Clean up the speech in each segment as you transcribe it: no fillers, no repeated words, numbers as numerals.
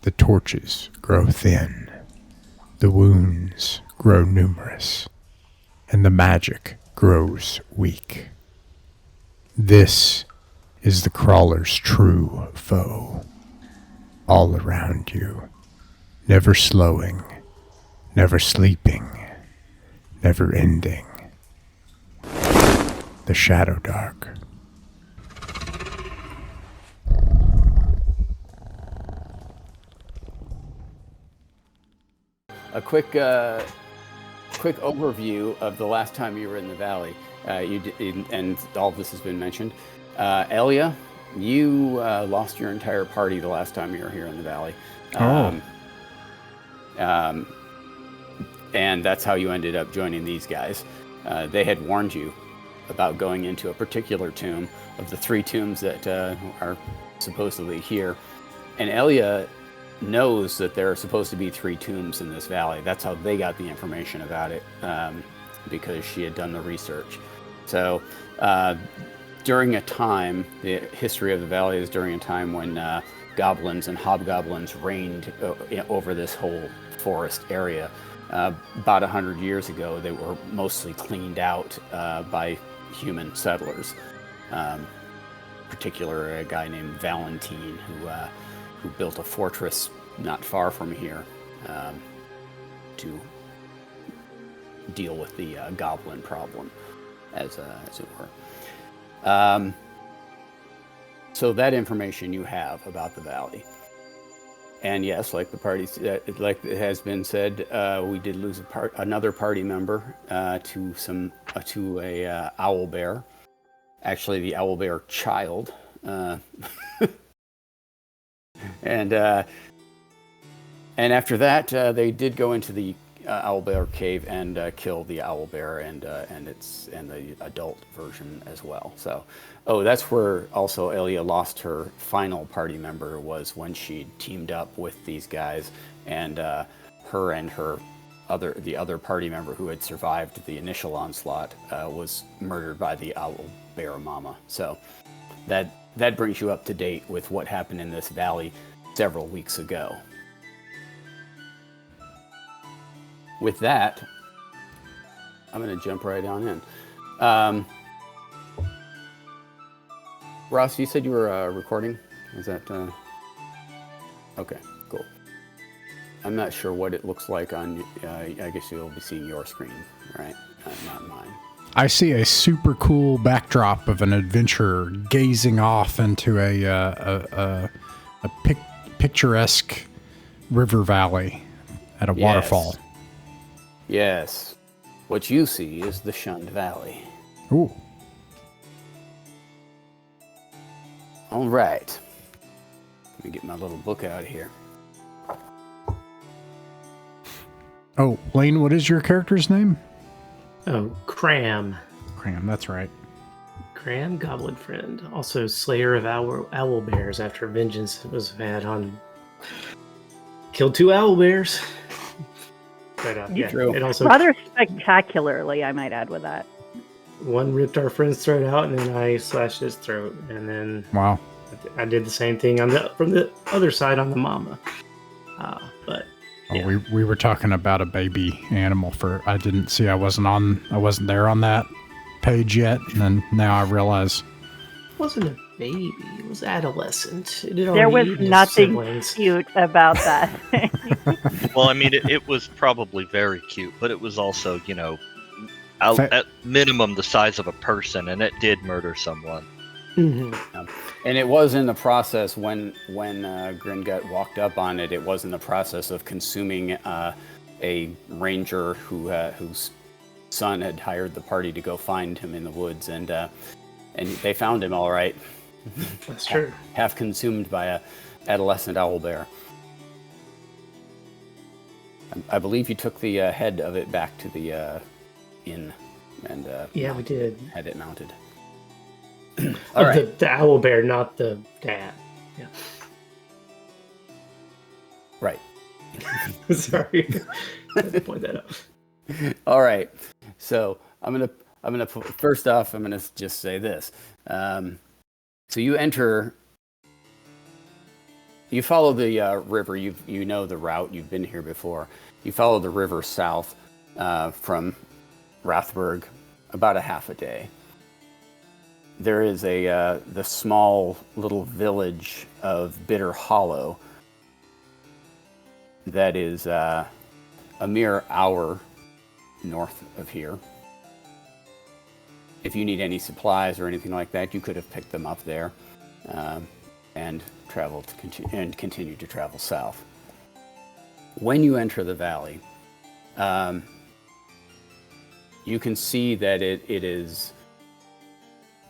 The torches grow thin, the wounds grow numerous, and the magic grows weak. This is the crawler's true foe. All around you, never slowing, never sleeping, never ending. The Shadowdark. A quick overview of the last time you were in the valley. And all of this has been mentioned. Elia, you lost your entire party the last time you were here in the valley. And that's how you ended up joining these guys. They had warned you about going into a particular tomb of the 3 tombs that are supposedly here. And Elia knows that there are supposed to be 3 tombs in this valley. That's how they got the information about it, because she had done the research. So during a time, the history of the valley is during a time when goblins and hobgoblins reigned over this whole forest area. About 100 years ago, they were mostly cleaned out by human settlers. Particular a guy named Valentine who built a fortress not far from here to deal with the goblin problem, as it were. So that information you have about the valley. And yes, like the parties, like it has been said, we did lose another party member to a owl bear. Actually, the owl bear child. And after that, they did go into the owl bear cave and kill the owl bear and the adult version as well. So, that's where also Elia lost her final party member, was when she teamed up with these guys, and her and the other party member who had survived the initial onslaught was murdered by the owl bear mama. So that brings you up to date with what happened in this valley several weeks ago. With that, I'm going to jump right on in. Ross, you said you were recording? Is that... Okay, cool. I'm not sure what it looks like on... I guess you'll be seeing your screen, right? Not mine. I see a super cool backdrop of an adventurer gazing off into a picturesque river valley at a waterfall. Yes. What you see is the Shunned Valley. Ooh. All right. Let me get my little book out here. Oh, Lane, what is your character's name? Oh, Cram. Cram, that's right. Cram, Goblin Friend. Also Slayer of Owl Bears after vengeance was had on... Killed 2 owl bears. But, yeah, True. it also... Rather spectacularly, I might add with that. One ripped our friend's throat out, and then I slashed his throat. And then... Wow. I did the same thing from the other side on the mama. But... Yeah. Oh, we were talking about a baby animal I didn't see. I wasn't there on that page yet, and then now I realize It wasn't a baby. It was adolescent. There was nothing cute about that. Well, I mean, it was probably very cute, but it was also, at minimum the size of a person, and it did murder someone. Mm-hmm. And it was in the process when Gringut walked up on it. It was in the process of consuming a ranger whose son had hired the party to go find him in the woods, and they found him all right. That's true. Half consumed by a adolescent owl bear. I believe you took the head of it back to the inn, and yeah, we did. Had it mounted. All right. The owl bear, not the dad. Yeah. Right. Sorry. I had to point that out. All right. So I'm gonna first off, I'm gonna just say this. So you enter You follow the river. You know the route. You've been here before. You follow the river south from Rathburg about a half a day. There is the small little village of Bitter Hollow that is a mere hour north of here. If you need any supplies or anything like that, you could have picked them up there and continue to travel south. When you enter the valley, you can see that it is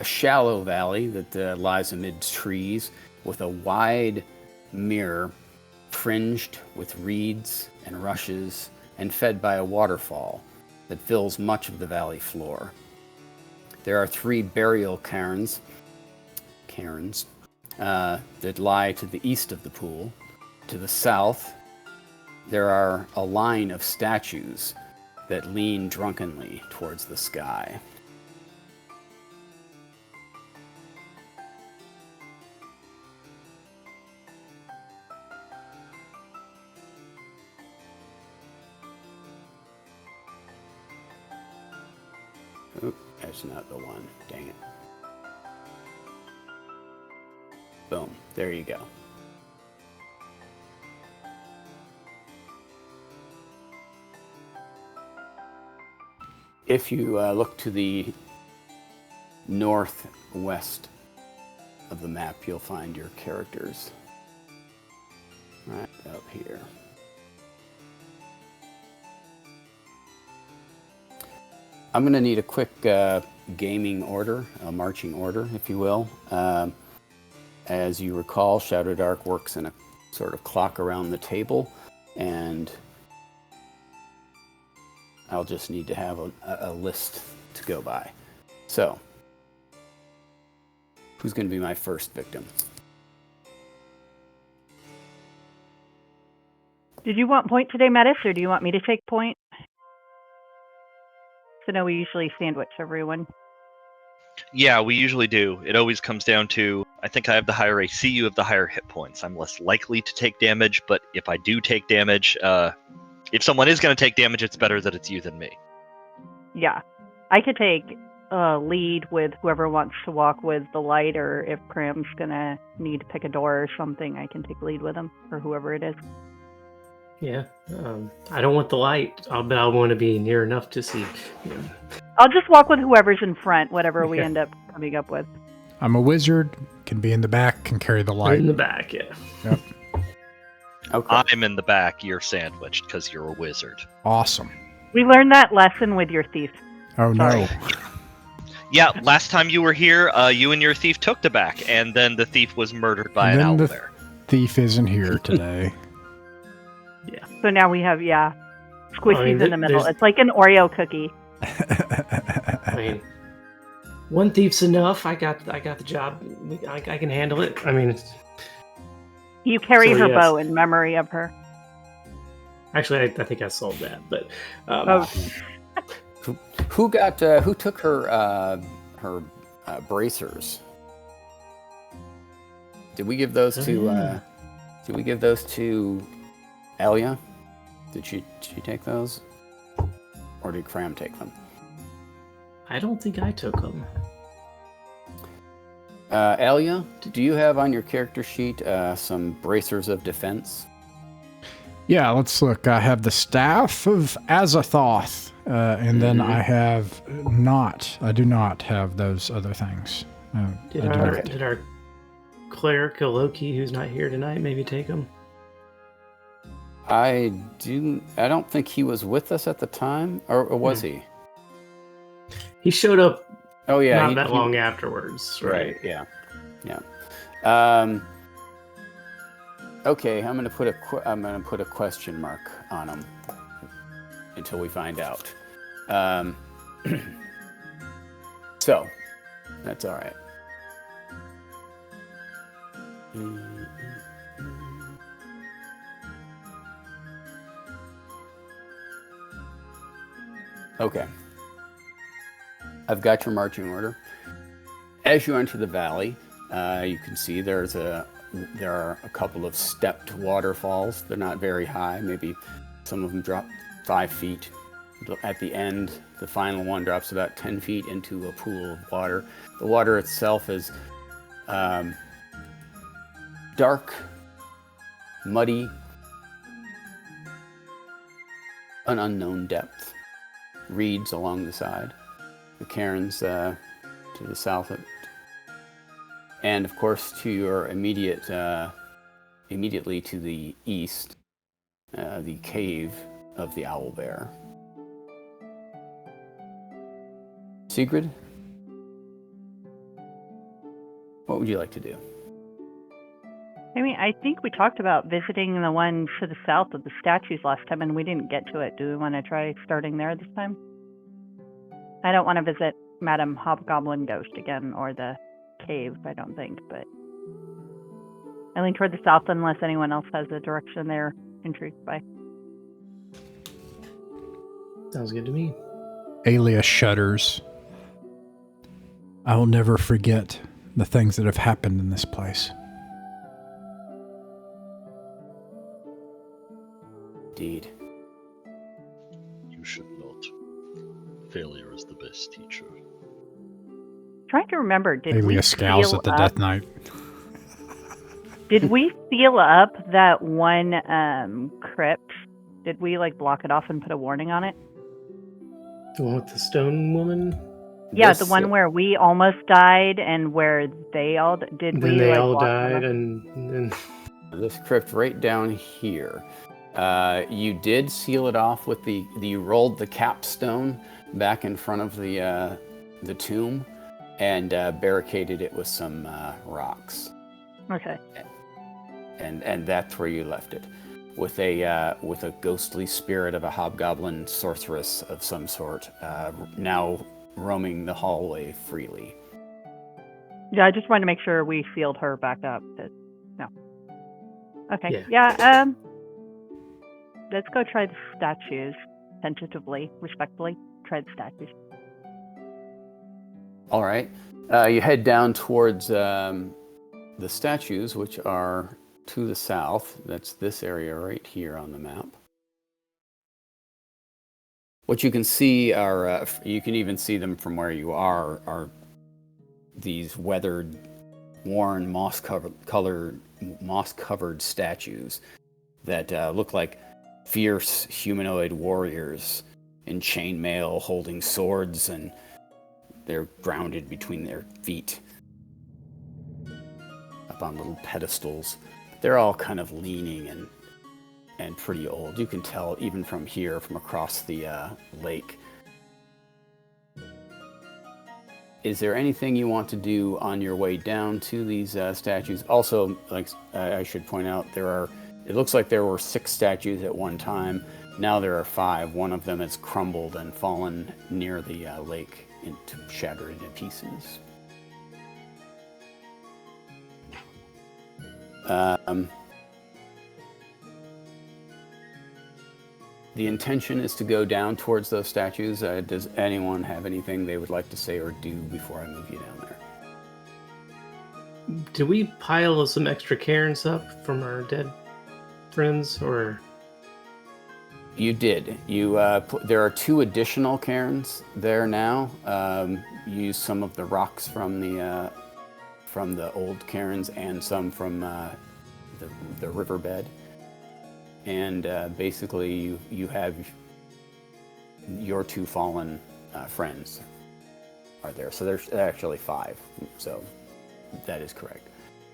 a shallow valley that lies amid trees with a wide mirror fringed with reeds and rushes and fed by a waterfall that fills much of the valley floor. There are 3 burial cairns that lie to the east of the pool. To the south, there are a line of statues that lean drunkenly towards the sky. Oop, that's not the one. Dang it. Boom. There you go. If you look to the northwest of the map, you'll find your characters right up here. I'm going to need a quick gaming order, a marching order, if you will. As you recall, Shadowdark works in a sort of clock around the table, and I'll just need to have a list to go by. So, who's going to be my first victim? Did you want point today, Metis, or do you want me to take point? So no, we usually sandwich everyone. Yeah, we usually do. It always comes down to, I think I have the higher AC, you have the higher hit points. I'm less likely to take damage, but if I do take damage, if someone is going to take damage, it's better that it's you than me. Yeah. I could take lead with whoever wants to walk with the light, or if Cram's going to need to pick a door or something, I can take lead with him, or whoever it is. Yeah, I don't want the light, but I want to be near enough to see. You know. I'll just walk with whoever's in front, whatever we end up coming up with. I'm a wizard, can be in the back, can carry the light. In the back, yeah. Yep. Okay. I'm in the back, you're sandwiched, because you're a wizard. Awesome. We learned that lesson with your thief. Oh, no. Yeah, last time you were here, you and your thief took the back, and then the thief was murdered by an And then owlbear. Thief isn't here today. Yeah. So now we have, squishies in the middle. there's- It's like an Oreo cookie. I mean, one thief's enough. I got the job. I can handle it. I mean, You carry So, her yes. bow in memory of her. actually, I think I sold that. But Who took her bracers? Did we give those to? Did we give those to Elia? Did she take those, or did Cram take them? I don't think I took them. Elia, do you have on your character sheet some bracers of defense? Yeah, let's look. I have the Staff of Azathoth, and then I do not have those other things. Did our cleric Loki, who's not here tonight, maybe take them? I don't think he was with us at the time, or was he? He showed up. Oh yeah, not that long afterwards, right? Yeah. Okay, I'm gonna put a question mark on him until we find out. So that's all right. Okay. I've got your marching order. As you enter the valley, you can see there's a there are a couple of stepped waterfalls. They're not very high. Maybe some of them drop 5 feet. At the end, the final one drops about 10 feet into a pool of water. The water itself is dark, muddy, an unknown depth. Reeds along the side. The cairns to the south, and of course to your immediately to the east, the cave of the Owlbear. Sigrid, what would you like to do? I mean, I think we talked about visiting the one to the south of the statues last time, and we didn't get to it. Do we want to try starting there this time? I don't want to visit Madame Hobgoblin Ghost again, or the cave, I don't think, but I lean toward the south unless anyone else has a direction they're intrigued by. Sounds good to me. Alia shudders. I will never forget the things that have happened in this place. Indeed. You should not. Failure is the best teacher. Trying to remember, did we Alia scowls seal at the up? Death Knight. Did we seal up that one crypt? Did we block it off and put a warning on it? The one with the stone woman? Yeah, the one where we almost died and where they all did. Then we they all block them died, up? and This crypt right down here. You did seal it off with you rolled the capstone back in front of the tomb and barricaded it with some rocks. Okay. And that's where you left it, with a ghostly spirit of a hobgoblin sorceress of some sort, now roaming the hallway freely. Yeah, I just wanted to make sure we sealed her back up. No. Okay. Yeah. Yeah. Let's go try the statues. Tentatively, respectfully, try the statues. All right. You head down towards the statues, which are to the south. That's this area right here on the map. What you can see are, you can even see them from where you are these weathered, worn, moss-covered statues that look like fierce humanoid warriors in chainmail holding swords, and they're grounded between their feet up on little pedestals. They're all kind of leaning and pretty old. You can tell even from here, from across the lake. Is there anything you want to do on your way down to these statues? Also, I should point out, it looks like there were 6 statues at one time. Now there are 5. One of them has crumbled and fallen near the lake, shattered into pieces. The intention is to go down towards those statues. Does anyone have anything they would like to say or do before I move you down there? did we pile some extra cairns up from our dead friends, or? You did. There are 2 additional cairns there now. Use some of the rocks from the old cairns and some from the riverbed. And basically, you have your 2 fallen friends are there. So there's actually 5. So that is correct.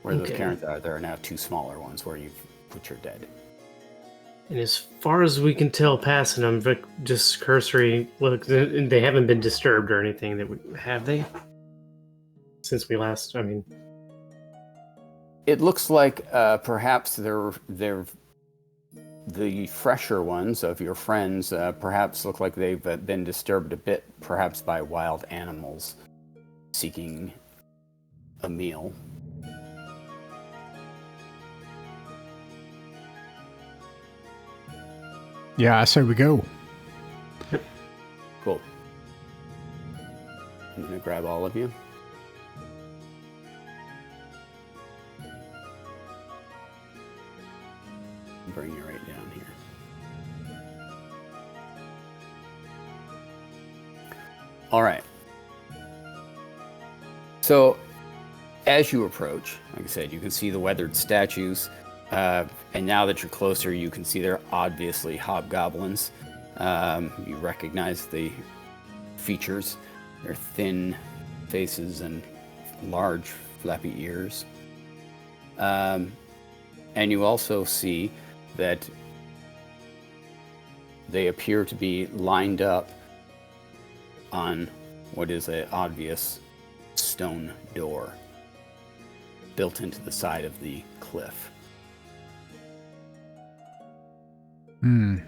Where those cairns are, there are now 2 smaller ones where you've put your dead. And as far as we can tell, passing them, just cursory look, they haven't been disturbed or anything. Have they? Since we last, It looks like perhaps they're the fresher ones of your friends. Perhaps look like they've been disturbed a bit, perhaps by wild animals seeking a meal. Yeah, I say we go. Cool. I'm going to grab all of you. bring you right down here. All right. So, as you approach, like I said, you can see the weathered statues, and now that you're closer, you can see they're obviously hobgoblins. You recognize the features. Their thin faces and large flappy ears. And you also see that they appear to be lined up on what is an obvious stone door built into the side of the cliff. It's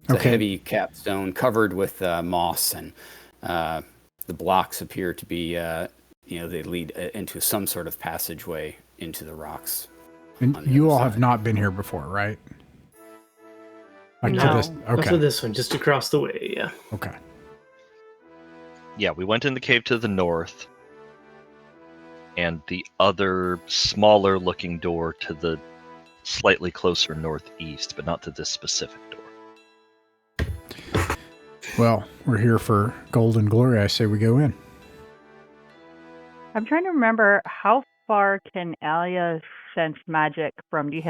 a heavy capstone covered with moss, and the blocks appear to be, they lead into some sort of passageway into the rocks. And you all have not been here before, right? Like No, to this, not to this one, just across the way, yeah. Okay. Yeah, we went in the cave to the north, and the other smaller looking door to the slightly closer northeast, but not to this specific door. Well, we're here for gold and glory. I say we go in. I'm trying to remember, how far can Alia sense magic from? Does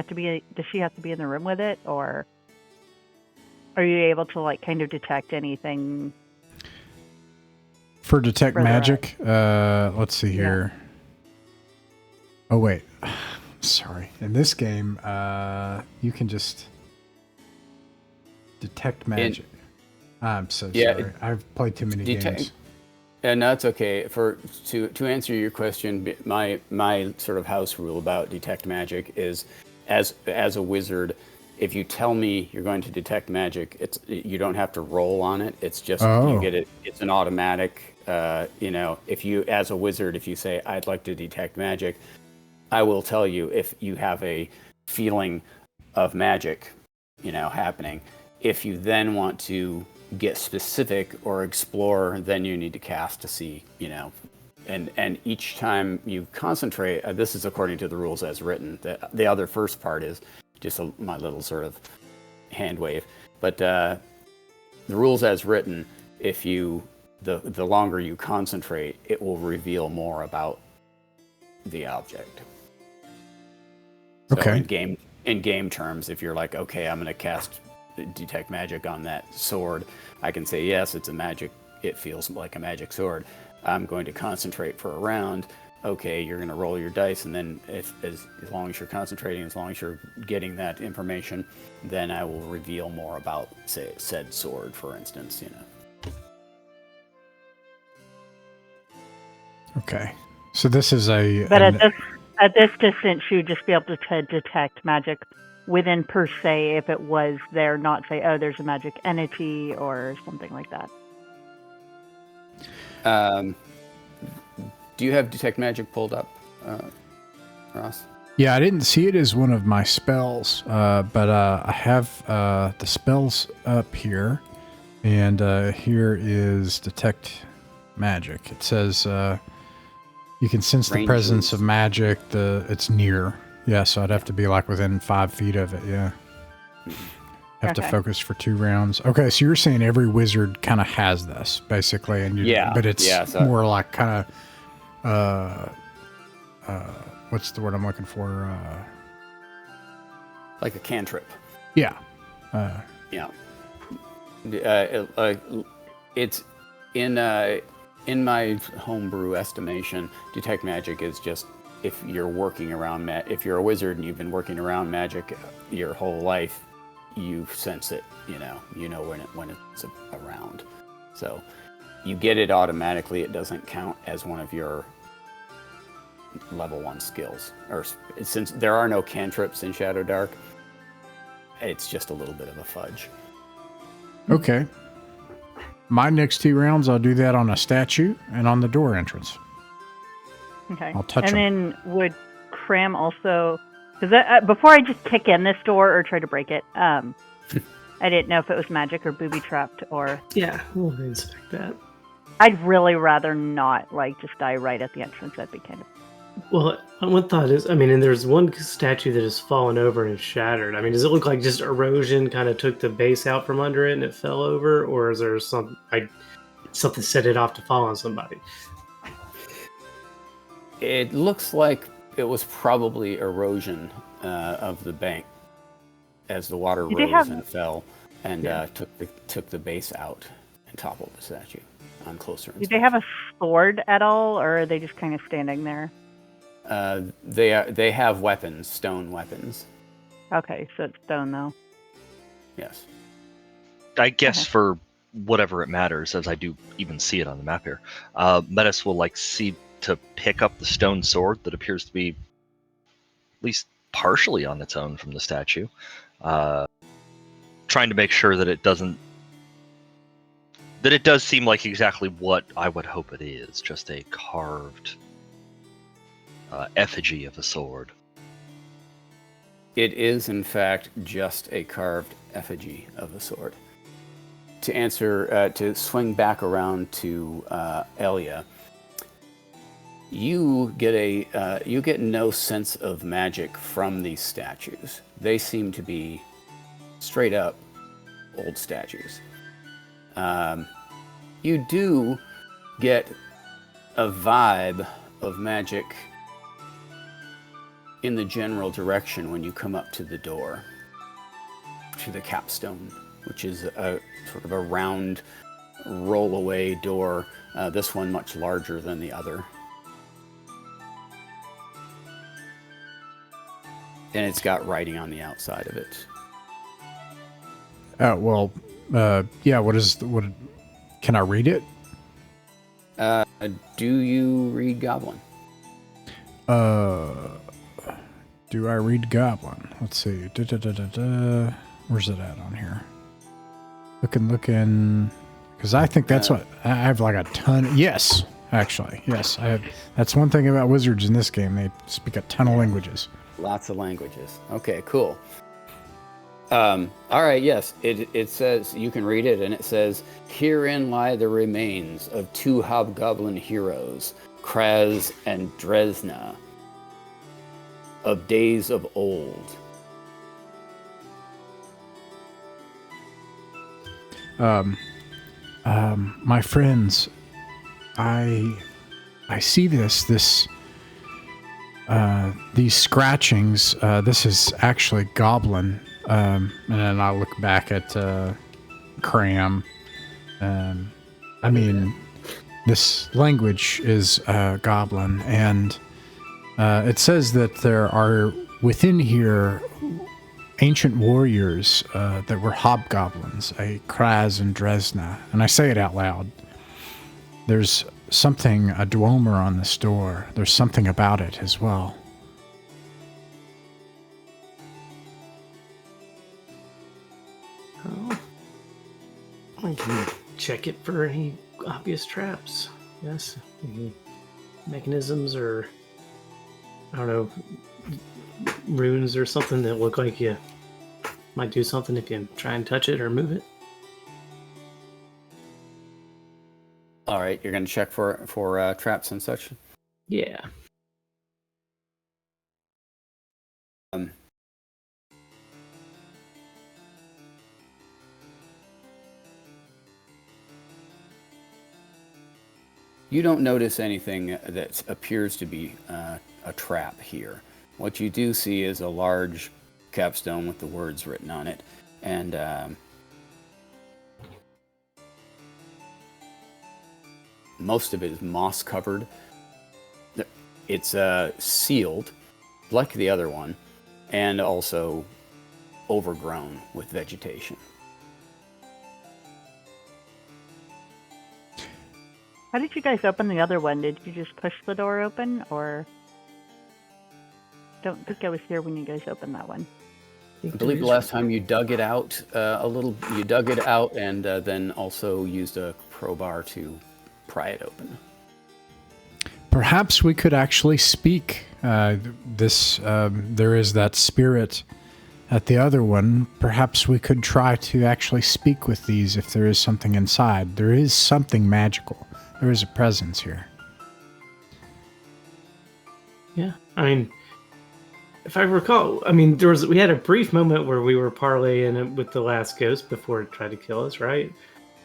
she have to be in the room with it, or are you able to like kind of detect anything? For detect magic, let's see here. Oh wait, sorry. In this game, you can just detect magic. I'm so sorry. I've played too many games. And that's okay. To answer your question, my sort of house rule about detect magic is, as a wizard, if you tell me you're going to detect magic, you don't have to roll on it. It's just you get it. It's an automatic. If you, as a wizard, if you say I'd like to detect magic, I will tell you if you have a feeling of magic, happening. If you then want to get specific or explore, then you need to cast to see, and each time you concentrate, this is according to the rules as written. The other first part is just my little sort of hand wave, but the rules as written, if you the longer you concentrate, it will reveal more about the object. So okay. In game terms, if you're like, okay, I'm going to cast detect magic on that sword, I can say, yes, it's a magic. It feels like a magic sword. I'm going to concentrate for a round. Okay, you're going to roll your dice, and then as long as you're concentrating, as long as you're getting that information, then I will reveal more about, say, said sword, for instance. Okay. So this is But at this distance, you'd just be able to detect magic within per se if it was there, not say, oh, there's a magic entity or something like that. Do you have detect magic pulled up, Ross? Yeah, I didn't see it as one of my spells, but I have the spells up here, and here is detect magic. It says you can sense the presence of magic. It's near. Yeah, so I'd have to be like within 5 feet of it. Yeah. Have to focus for 2 rounds. Okay, so you're saying every wizard kind of has this, basically, and but it's more like kind of what's the word I'm looking for? Like a cantrip. Yeah. Yeah. It's in my homebrew estimation, detect magic is just if you're working around if you're a wizard and you've been working around magic your whole life, you sense it. You know when it's around. So you get it automatically. It doesn't count as one of your level 1 skills. Or since there are no cantrips in Shadowdark, it's just a little bit of a fudge. Okay. My next 2 rounds, I'll do that on a statue and on the door entrance. Okay. I'll touch them. And then would Cram also... Because before I just kick in this door or try to break it, I didn't know if it was magic or booby-trapped or... Yeah, we'll inspect that. I'd really rather not, just die right at the entrance. That'd be kind of Well, one thought is, I mean, and there's one statue that has fallen over and shattered. I mean, does it look like just erosion kind of took the base out from under it and it fell over, or is there something set it off to fall on somebody? It looks like it was probably erosion of the bank as the water Do they rose have- and fell and took the base out and toppled the statue on closer Do inspection. they have a sword at all, or are they just kind of standing there? They have weapons, stone weapons. Okay, so it's stone though. Yes. I guess for whatever it matters, as I do even see it on the map here, Metis will see to pick up the stone sword that appears to be at least partially on its own from the statue, trying to make sure that it does seem like exactly what I would hope it is, just a carved effigy of a sword. It is, in fact, just a carved effigy of a sword. To swing back around to Elia, you get no sense of magic from these statues. They seem to be straight up old statues. You do get a vibe of magic in the general direction when you come up to the door, to the capstone, which is a sort of a round roll-away door, this one much larger than the other. And it's got writing on the outside of it. Oh, well, yeah, what can I read it? Do you read Goblin? Do I read Goblin? Let's see. Where's it at on here? Looking. Because I think that's what I have a ton. Yes, actually, yes. I have. That's one thing about wizards in this game. They speak a ton of languages. Lots of languages. Okay, cool. All right, yes. It says, you can read it, and it says, "Herein lie the remains of two hobgoblin heroes, Kraz and Dresna, of days of old." My friends, I see these scratchings. This is actually Goblin. And then I look back at Cram. I mean, this language is Goblin, and it says that there are within here ancient warriors that were hobgoblins, a Kraz and Dresna. And I say it out loud. There's something, a Dwemer on this door. There's something about it as well. Oh, I can check it for any obvious traps. Yes, any mechanisms or I don't know, runes or something that look like you might do something if you try and touch it or move it. All right, you're going to check for traps and such? Yeah. You don't notice anything that appears to be a trap here. What you do see is a large capstone with the words written on it, and most of it is moss covered. It's sealed, like the other one, and also overgrown with vegetation. How did you guys open the other one? Did you just push the door open, or? Don't think I was here when you guys opened that one. I believe the last time you dug it out you dug it out and then also used a crowbar to pry it open. Perhaps we could actually speak. There is that spirit at the other one. Perhaps we could try to actually speak with these if there is something inside. There is something magical. There is a presence here. Yeah, I mean, if I recall, I mean, we had a brief moment where we were parlaying it with the last ghost before it tried to kill us, right?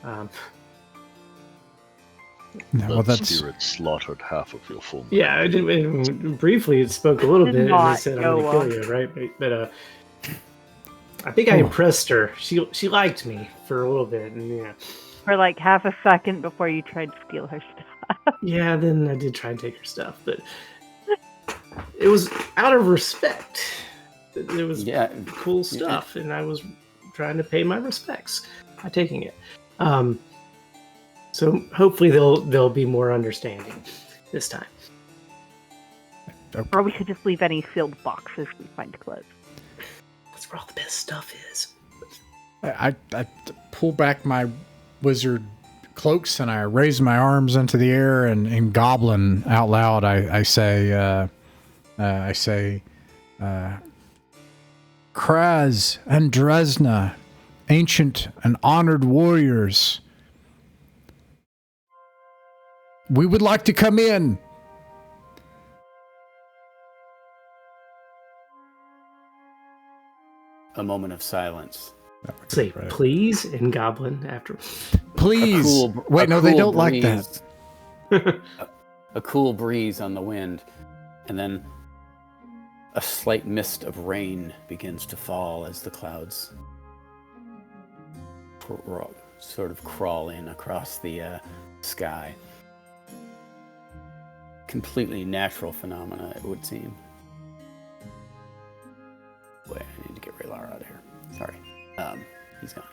Um, No, well, That that's spirit slaughtered half of your former. yeah, I didn't briefly. It spoke a little Did bit, and not it said, "I'm go going to well. kill you," right? But I think I Ooh. impressed her. She liked me for a little bit, and yeah, For like half a second before you tried to steal her stuff. yeah. Then I did try and take her stuff, but it was out of respect. It was Yeah. cool stuff, and I was trying to pay my respects by taking it. So hopefully they'll be more understanding this time. Or we could just leave any sealed boxes we find closed. That's where all the best stuff is. I pull back my wizard cloaks and I raise my arms into the air and in Goblin out loud I say Kraz and Dresna, ancient and honored warriors, we would like to come in. A moment of silence. Say please in Goblin after. Please. Wait, no, they don't like that. A cool breeze on the wind, and then a slight mist of rain begins to fall as the clouds sort of crawl in across the sky. Completely natural phenomena, it would seem. Wait, I need to get Raylar out of here. Sorry. He's gone.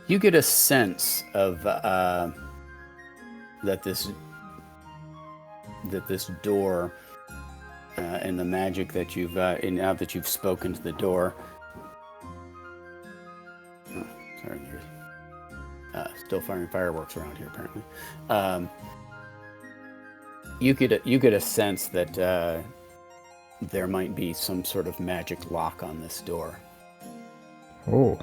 You get a sense of that this door and the magic that you've now that you've spoken to the door. Oh, sorry, there's still firing fireworks around here apparently. You get a sense that there might be some sort of magic lock on this door. Oh.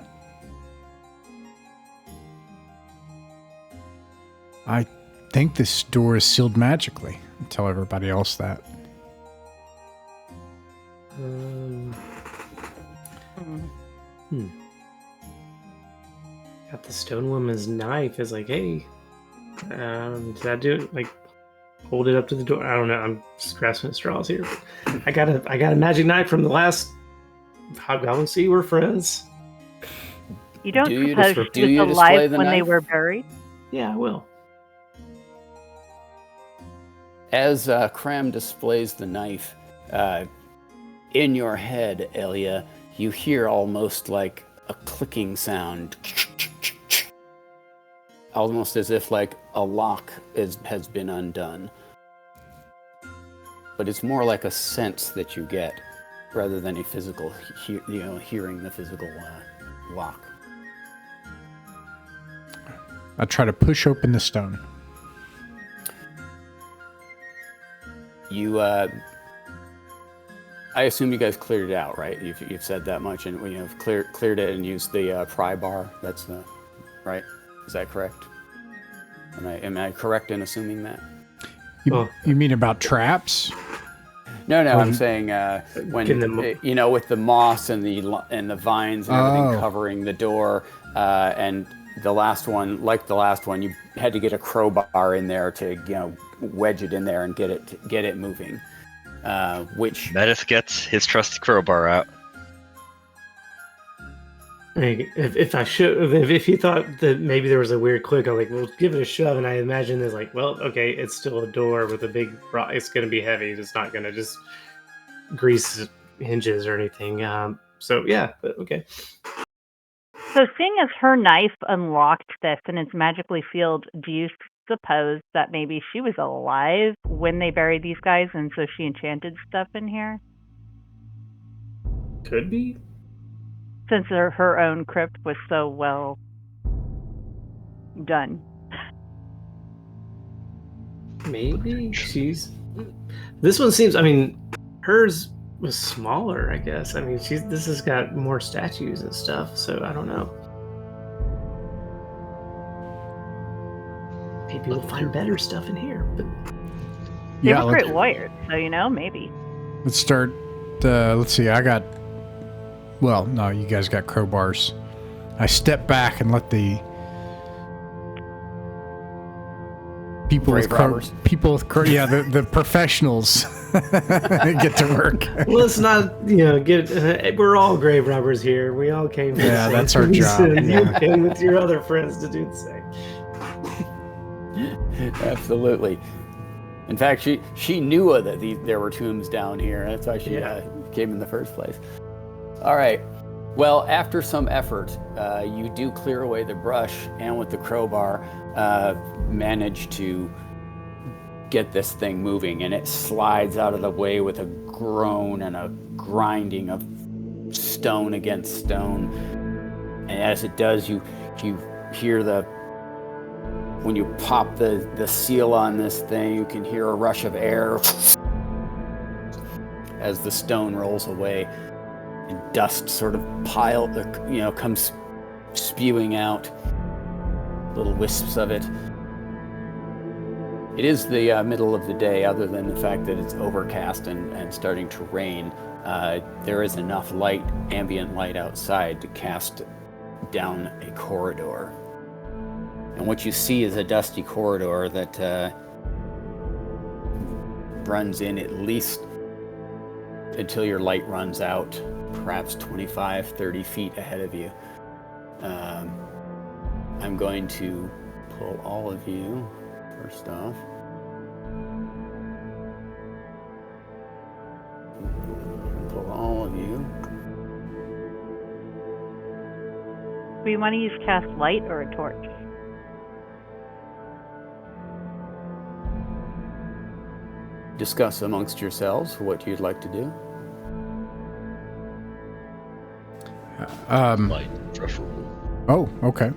I think this door is sealed magically. Tell everybody else that. Got the stone woman's knife. Is like, hey, did that do it? Like, hold it up to the door. I don't know. I'm just grasping at straws here. But I got a magic knife from the last Hobgoblin. See, we're friends. You don't Do you suppose dis- she do you was display alive the when they knife? were buried? Yeah, I will. As Cram displays the knife, in your head, Elia, you hear almost like a clicking sound. Almost as if like a lock has been undone. But it's more like a sense that you get rather than a physical, hearing the physical lock. I try to push open the stone. You, I assume you guys cleared it out, right? You've said that much, and you've cleared it and used the pry bar. That's right. Is that correct? Am I correct in assuming that? You mean about traps? No, I'm saying when with the moss and the vines and everything covering the door, and the last one, you had to get a crowbar in there to wedge it in there and get it moving. Which Metis gets his trusty crowbar out. If you thought that maybe there was a weird click, I'm like, well, give it a shove, and I imagine there's like, well, okay, it's still a door with a big rock. It's going to be heavy. It's not going to just grease hinges or anything. So yeah, but okay. So seeing as her knife unlocked this and it's magically sealed, do you suppose that maybe she was alive when they buried these guys and so she enchanted stuff in here? Could be. Since her own crypt was so well done. Maybe this one seems, hers was smaller, I guess. This has got more statues and stuff, so I don't know. Maybe we'll find better stuff in here, but They Yeah, were great warriors, so maybe. let's start. Let's see. Well, no, you guys got crowbars. I step back and let the people Brave robbers. the professionals get to work. Let's not, get. We're all grave robbers here. We all came. To Yeah, the that's same our job, reason. yeah. You came with your other friends to do the same. Absolutely. In fact, she knew that there were tombs down here. That's why she came in the first place. All right. Well, after some effort, you do clear away the brush, and with the crowbar, manage to get this thing moving, and it slides out of the way with a groan and a grinding of stone against stone. And as it does, you hear when you pop the seal on this thing, you can hear a rush of air as the stone rolls away, and dust sort of comes spewing out, little wisps of it. It is the middle of the day, other than the fact that it's overcast and starting to rain. There is enough light, ambient light outside, to cast down a corridor. And what you see is a dusty corridor that runs in at least until your light runs out, perhaps 25, 30 feet ahead of you. I'm going to pull all of you first off. Pull all of you. Do you want to use cast light or a torch? Discuss amongst yourselves what you'd like to do. Light, preferable. Oh, okay.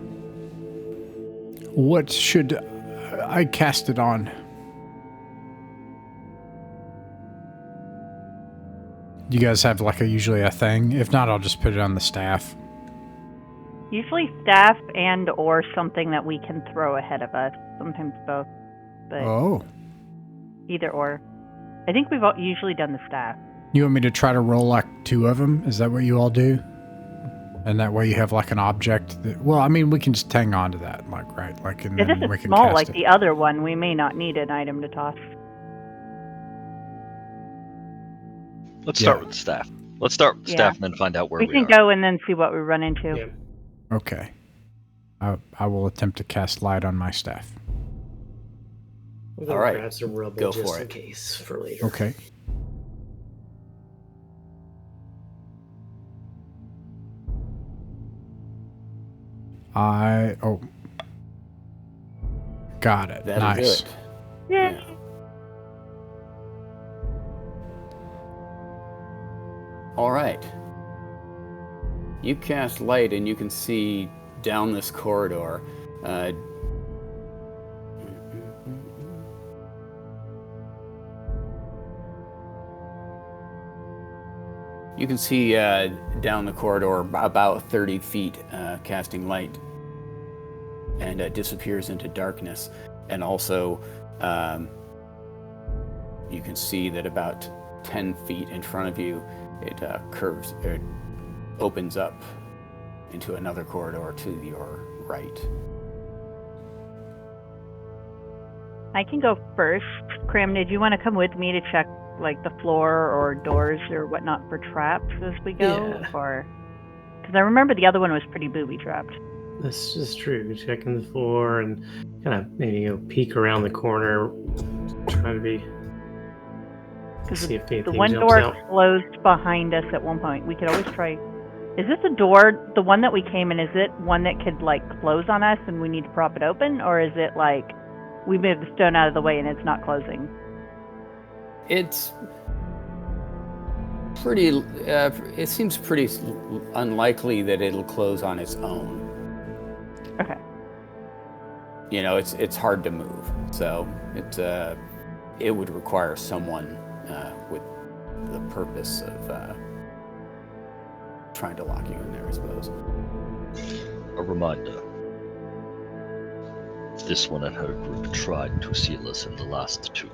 What should I cast it on? Do you guys have usually a thing? If not, I'll just put it on the staff. Usually staff and or something that we can throw ahead of us. Sometimes both, but either or. I think we've usually done the staff. You want me to try to roll two of them? Is that what you all do? And that way you have an object that, we can just hang on to that, right? And If then this we is can small cast like it. the other one, we may not need an item to toss. Let's start with the staff. Let's start with staff and then find out where we can are. go and then see what we run into. Yeah. Okay. I will attempt to cast light on my staff. We're gonna All right. grab some rubble Go just for in it. case for later. Okay. Got it. That'll Nice. do it. Yay. Yeah. All right. You cast light, and you can see down this corridor. You can see down the corridor about 30 feet, casting light, and disappears into darkness. And also, you can see that about 10 feet in front of you, it opens up into another corridor to your right. I can go first. Cram, did you want to come with me to check the floor or doors or whatnot for traps as we go? Yeah. Or because I remember the other one was pretty booby trapped. This is true. Checking the floor and kind of maybe peek around the corner, try to be. Because See if anything the one jumps door out. closed behind us at one point. We could always try. Is this a door, the one that we came in, is it one that could close on us and we need to prop it open? Or is it we moved the stone out of the way and it's not closing? It's pretty. It seems pretty unlikely that it'll close on its own. Okay. It's hard to move, so it would require someone with the purpose of trying to lock you in there, I suppose. A reminder. This one and her group tried to seal us in the last tomb.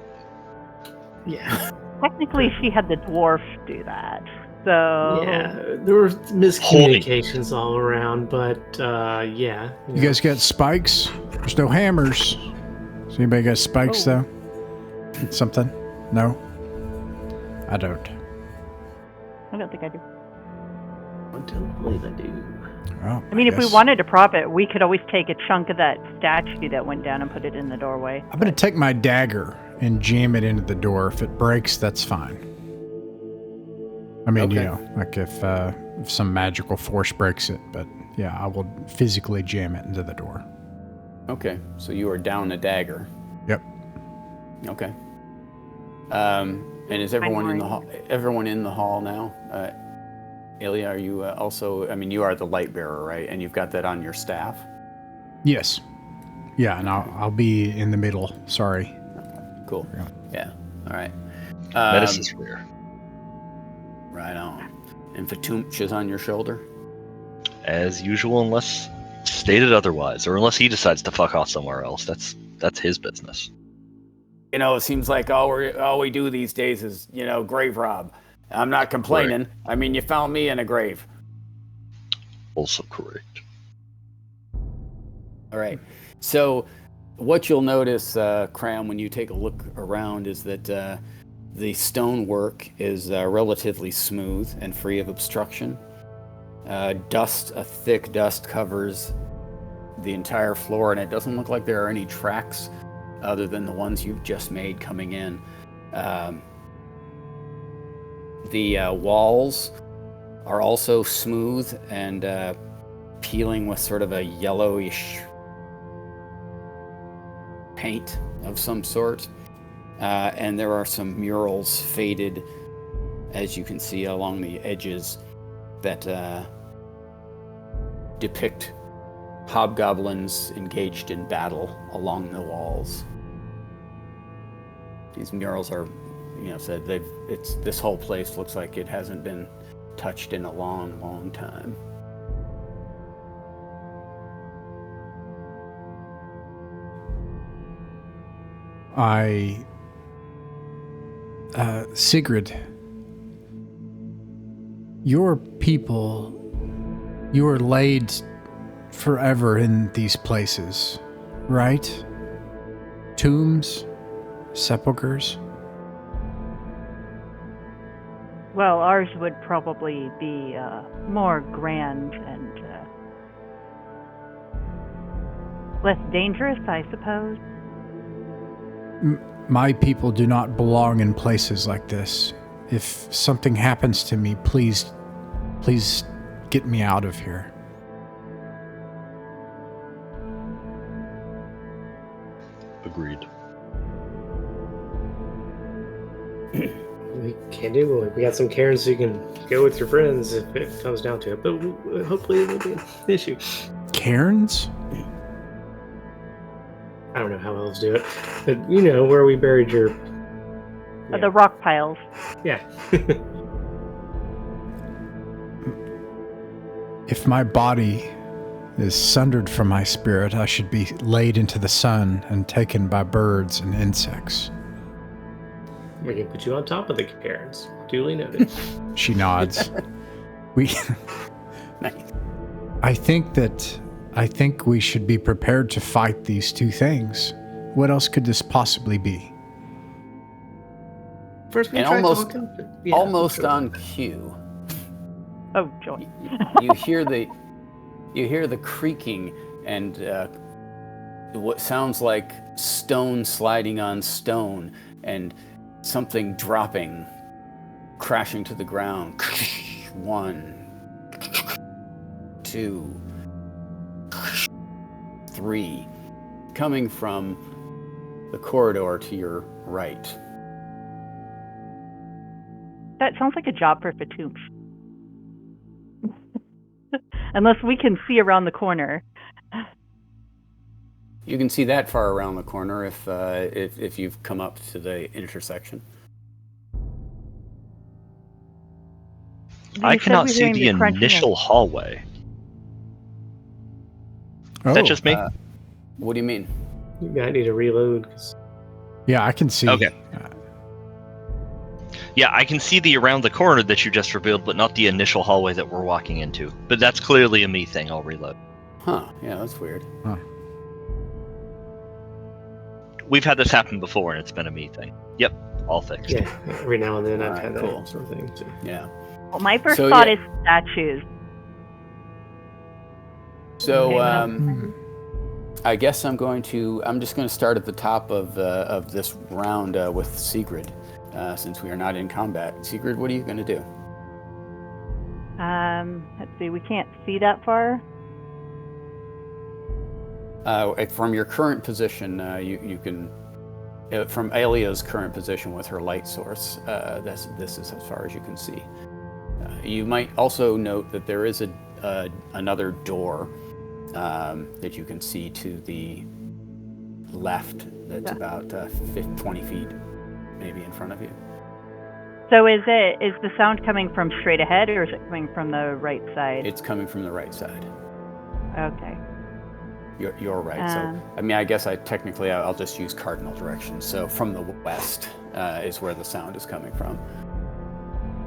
Yeah. Technically, she had the dwarf do that. So Yeah, there were miscommunications all around, but yeah. You guys got spikes? There's no hammers. Does anybody got spikes, though? Something? No? I don't. I don't think I do. I don't believe I do. Well, I mean, if we guess. wanted to prop it, we could always take a chunk of that statue that went down and put it in the doorway. I'm going to take my dagger and jam it into the door. If it breaks, that's fine. I mean, Okay. like if some magical force breaks it. But yeah, I will physically jam it into the door. Okay, so you are down a dagger. Yep. Okay. And is everyone in the hall? Everyone in the hall now? Ilya, are you also? I mean, you are the light bearer, right? And you've got that on your staff. Yes. Yeah, and I'll be in the middle. Sorry. Cool. Yeah. All right. Medicine's rare. Right on. And Fatumch is on your shoulder. As usual, unless stated otherwise, or unless he decides to fuck off somewhere else. That's his business. You know, it seems like all we do these days is, grave rob. I'm not complaining. Correct. I mean, you found me in a grave. Also correct. All right. So what you'll notice, Cram, when you take a look around is that the stonework is relatively smooth and free of obstruction. A thick dust covers the entire floor, and it doesn't look like there are any tracks other than the ones you've just made coming in. The walls are also smooth and peeling with sort of a yellowish paint of some sort. And there are some murals faded, as you can see, along the edges that depict hobgoblins engaged in battle along the walls. These murals are, said this whole place looks like it hasn't been touched in a long, long time. Sigrid, your people, you are laid forever in these places, right? Tombs, sepulchres. Well, ours would probably be more grand and less dangerous, I suppose. My people do not belong in places like this. If something happens to me, please get me out of here. Agreed. We can do. We got some cairns, so you can go with your friends if it comes down to it. But hopefully it won't be an issue. Cairns? I don't know how else do it, but where we buried your. The rock piles. Yeah. If my body is sundered from my spirit, I should be laid into the sun and taken by birds and insects. We can put you on top of the cairns. Duly noted. She nods. Nice. I think we should be prepared to fight these two things. What else could this possibly be? First, we And tried almost talking, but yeah, almost sure. on cue. Oh, joy. You hear the creaking and what sounds like stone sliding on stone and something dropping, crashing to the ground. 1, 2, 3, coming from the corridor to your right. That sounds like a job for Fatumch. Unless we can see around the corner. You can see that far around the corner if you've come up to the intersection. I You said cannot we were see going to the be crunching initial hallway. Is that just me? What do you mean? You might need to reload. 'Cause Yeah, I can see. Okay. Yeah, I can see the around the corner that you just revealed, but not the initial hallway that we're walking into. But that's clearly a me thing. I'll reload. Huh? Yeah, that's weird. Huh. We've had this happen before, and it's been a me thing. Yep, all fixed. Yeah, every now and then I've Alright, had that cool. sort of thing too. Yeah. Well, my first So, thought yeah. is statues. So Okay, I guess I'm just going to start at the top of this round with Sigrid, since we are not in combat. Sigrid, what are you going to do? let's see. We can't see that far. From your current position, you can, from Alia's current position with her light source, this is as far as you can see. You might also note that there is another door that you can see to the left that's about 20 feet maybe in front of you. So is the sound coming from straight ahead, or is it coming from the right side? It's coming from the right side. Okay. You're right. So, I mean, I guess I'll just use cardinal directions. So from the west is where the sound is coming from.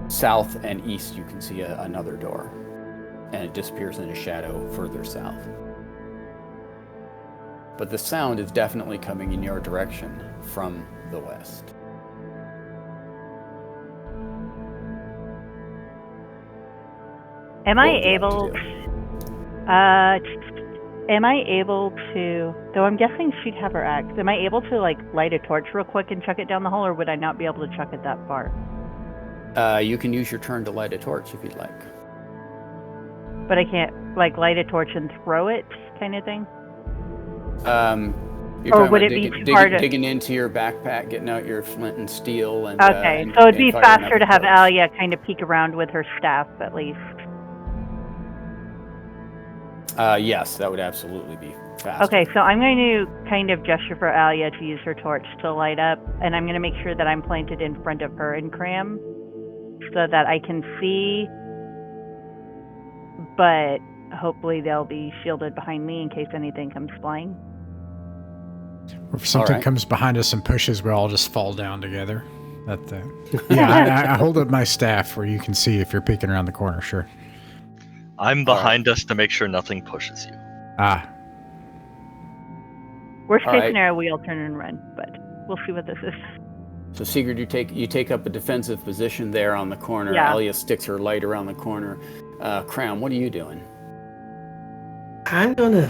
South and east, you can see another door, and it disappears in a shadow further south. But the sound is definitely coming in your direction from the west. Am What I would you like able? to do? Am I able to? Though I'm guessing she'd have her axe. Am I able to light a torch real quick and chuck it down the hole, or would I not be able to chuck it that far? You can use your turn to light a torch if you'd like. But I can't light a torch and throw it, kind of thing. You're Or talking would about it be hard to- digging into your backpack, getting out your flint and steel, and Okay, so it'd be firing up faster a to have torch. Alia kind of peek around with her staff, at least. Yes, that would absolutely be faster. Okay, so I'm going to kind of gesture for Alia to use her torch to light up, and I'm going to make sure that I'm planted in front of her and Cram, so that I can see, but hopefully they'll be shielded behind me in case anything comes flying. Or if something right. comes behind us and pushes, we all just fall down together. Yeah, I hold up my staff where you can see if you're peeking around the corner, sure. I'm behind us to make sure nothing pushes you. Ah, Worst All case right. scenario, we all turn and run, but we'll see what this is. So Sigurd, you take up a defensive position there on the corner. Yeah. Alia sticks her light around the corner. Cram, what are you doing? I'm probably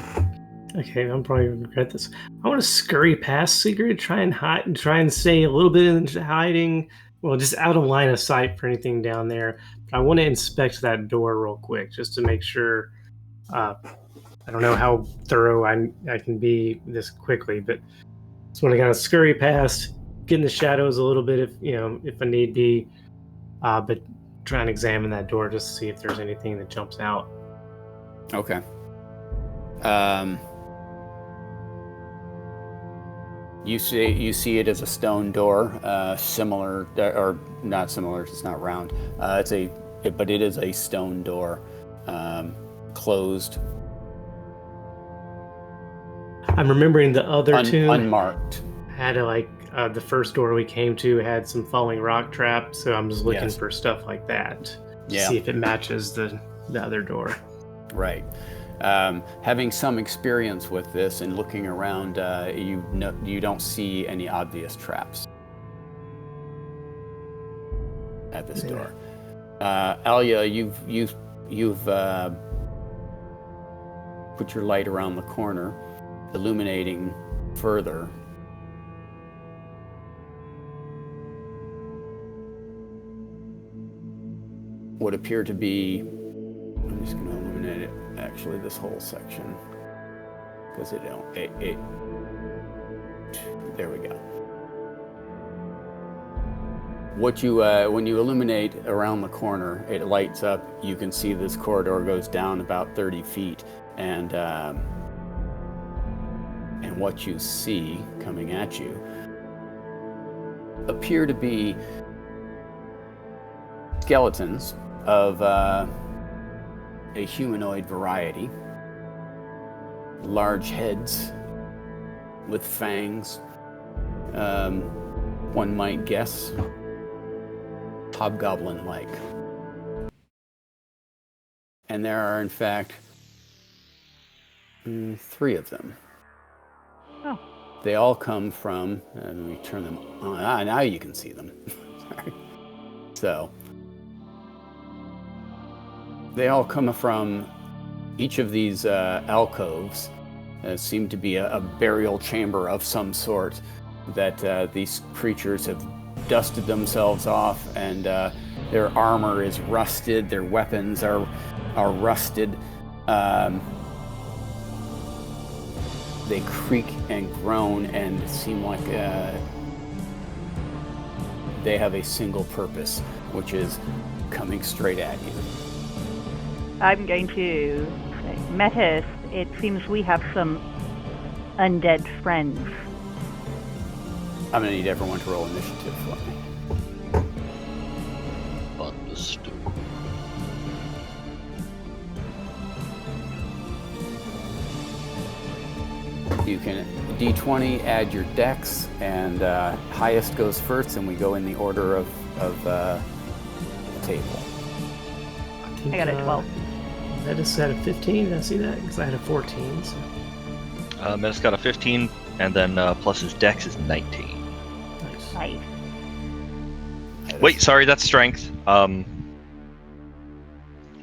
gonna regret this. I want to scurry past Sigrid, try and stay a little bit in hiding. Well, just out of line of sight for anything down there. But I want to inspect that door real quick just to make sure. I don't know how thorough I can be this quickly, but just want to kind of scurry past, get in the shadows a little bit if I need be. But try and examine that door just to see if there's anything that jumps out. Okay. You see it as a stone door, similar or not similar. It's not round. But it is a stone door, closed, I'm remembering the other tomb unmarked. had the first door we came to had some falling rock traps, so I'm just looking Yes. for stuff like that to Yeah. see if it matches the other door. Right. Having some experience with this and looking around, you don't see any obvious traps at this door. Alia, you've put your light around the corner, illuminating further. What appear to be, I'm just going to illuminate it, actually, this whole section, because there we go. When you illuminate around the corner, it lights up. You can see this corridor goes down about 30 feet, and what you see coming at you appear to be skeletons of a humanoid variety. Large heads with fangs. One might guess hobgoblin-like. And there are, in fact, 3 of them. Oh. They all come from, let me turn them on. Now you can see them. Sorry. So, they all come from each of these alcoves. Seem to be a burial chamber of some sort that these creatures have dusted themselves off, and their armor is rusted, their weapons are rusted. They creak and groan and seem like they have a single purpose, which is coming straight at you. I'm going to say, Metis, it seems we have some undead friends. I'm going to need everyone to roll initiative for me. Understood. You can D20, add your dex, and highest goes first, and we go in the order of the table. I got a 12. Metis had a 15. Did I see that? Because I had a 14. So. Metis got a 15, and then plus his dex is 19. Nice. Nice. Wait, sorry, that's strength. What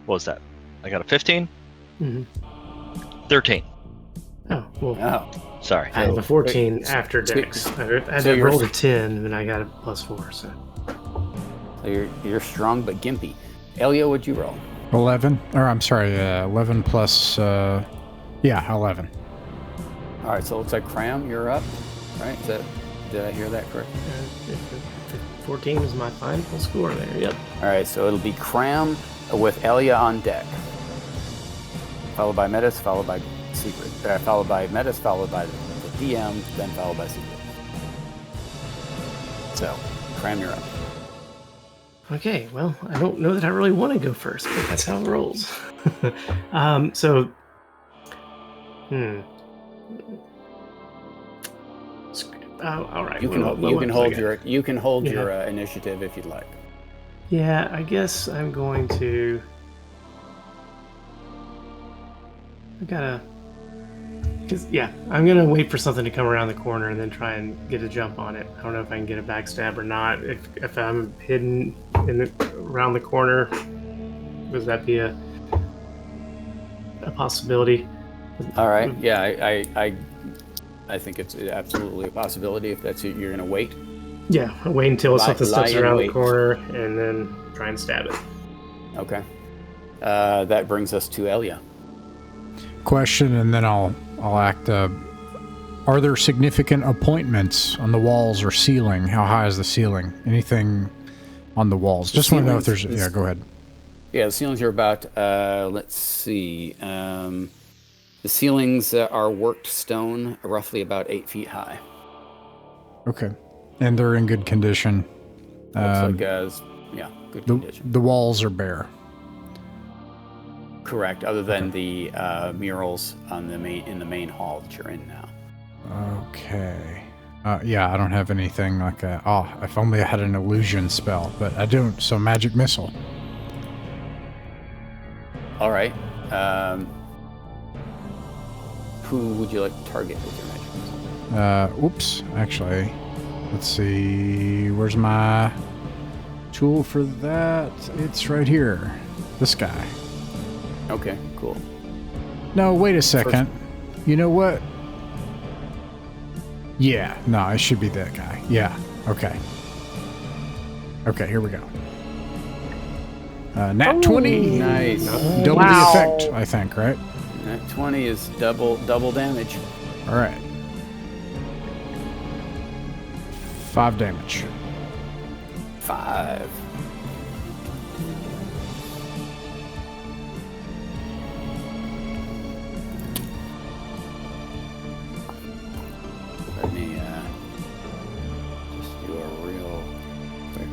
was that? I got a 15? Mm-hmm. 13. Oh, well. Oh, Sorry. I have a 14 so- after dex. I so you're- rolled a 10, and then I got a +4. So. so you're strong but gimpy. Elio, what'd you roll? 11. Or I'm sorry, 11 plus. 11. All right, so it looks like Cram, you're up, right? Did I hear that correct? 14 is my final score there. Yep. All right, so it'll be Cram with Elia on deck, followed by Metis, followed by Secret, followed by Metis, followed by the DM, then followed by Secret. So, Cram, you're up. Okay, well, I don't know that I really want to go first, but that's how it rolls. All right. You can what hold was I your initiative if you'd like. Yeah, I guess I'm going to. I'm gonna wait for something to come around the corner and then try and get a jump on it. I don't know if I can get a backstab or not. If I'm hidden around the corner, would that be a possibility? All right. Yeah, I think it's absolutely a possibility. If that's it, you're gonna wait. Yeah, I'll wait until something steps lie in around the wait. corner and then try and stab it. Okay. That brings us to Elia. Question, and then I'll act. Are there significant appointments on the walls or ceiling? How high is the ceiling? Anything on the walls? Just want to know if there's. Yeah, go ahead. Yeah, the ceilings are about. Let's see. The ceilings are worked stone, roughly about 8 feet high. Okay, and they're in good condition. Looks like good condition. The walls are bare. Correct, other than the murals on in the main hall that you're in now. Okay. Yeah, I don't have anything like a. Oh, if only I had an illusion spell, but I don't. So magic missile. All right. Who would you like to target with your magic missile? Oops. Actually, let's see. Where's my tool for that? It's right here. This guy. Okay, cool. No, wait a second. You know what? Yeah, no, it should be that guy. Yeah, okay. Okay, here we go. Nat 20. Nice. Double Wow. the effect, I think, right? That 20 is double damage. All right. 5 damage. 5. Let me just do a real quick.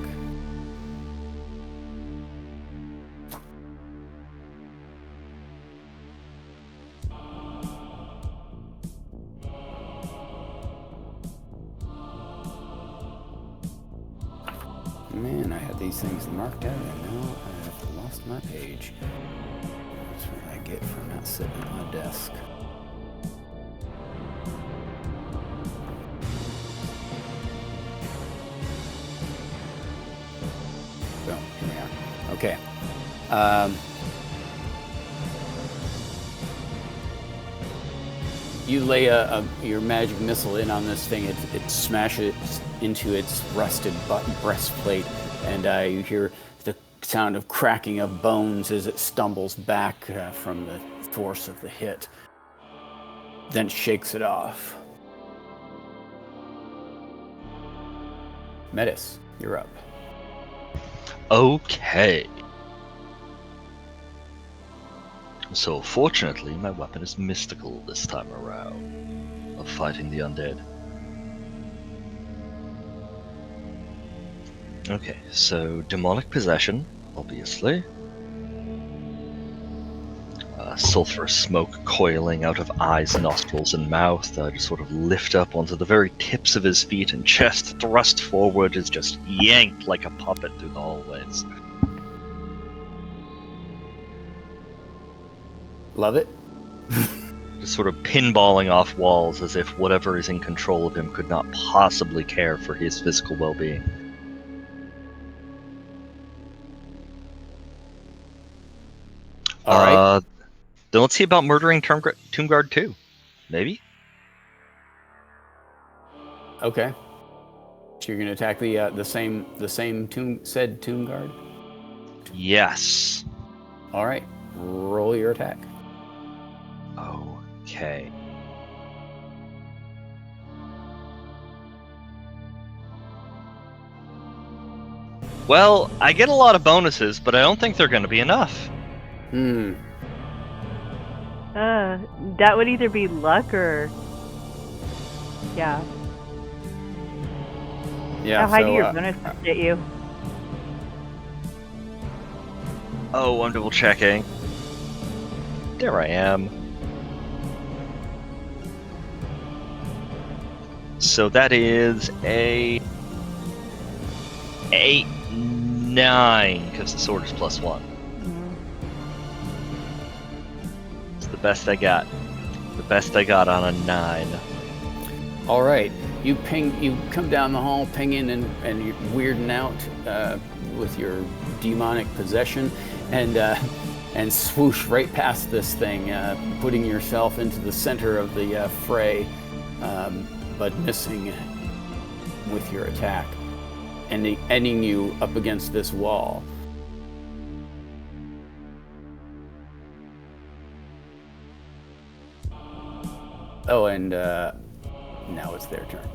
Man, I had these things marked out, and now I've lost my page. That's what I get for not sitting at my desk. So, here we are. Okay. You lay your magic missile in on this thing. It smashes into its rusted breastplate, and you hear the sound of cracking of bones as it stumbles back from the force of the hit. Then shakes it off. Metis, you're up. Okay. So fortunately, my weapon is mystical this time around, of fighting the undead. Okay, so demonic possession, obviously. Sulphurous smoke coiling out of eyes, nostrils, and mouth. Just sort of lift up onto the very tips of his feet, and chest thrust forward is just yanked like a puppet through the hallways. Love it. Just sort of pinballing off walls as if whatever is in control of him could not possibly care for his physical well-being. All right. Then let's see about murdering Tomb Guard 2. Maybe? Okay. So you're going to attack the same tomb guard? Yes. All right. Roll your attack. Okay. Well, I get a lot of bonuses, but I don't think they're going to be enough. That would either be luck or... Yeah. Yeah. How high do your bonuses get you? Oh, I'm double checking. There I am. So that is a 8, 9, because the sword is +1. It's the best I got. The best I got on a 9. All right. You come down the hall, pinging and you're weirding out with your demonic possession, and swoosh right past this thing, putting yourself into the center of the fray, but missing with your attack, and ending you up against this wall. Oh, and now it's their turn.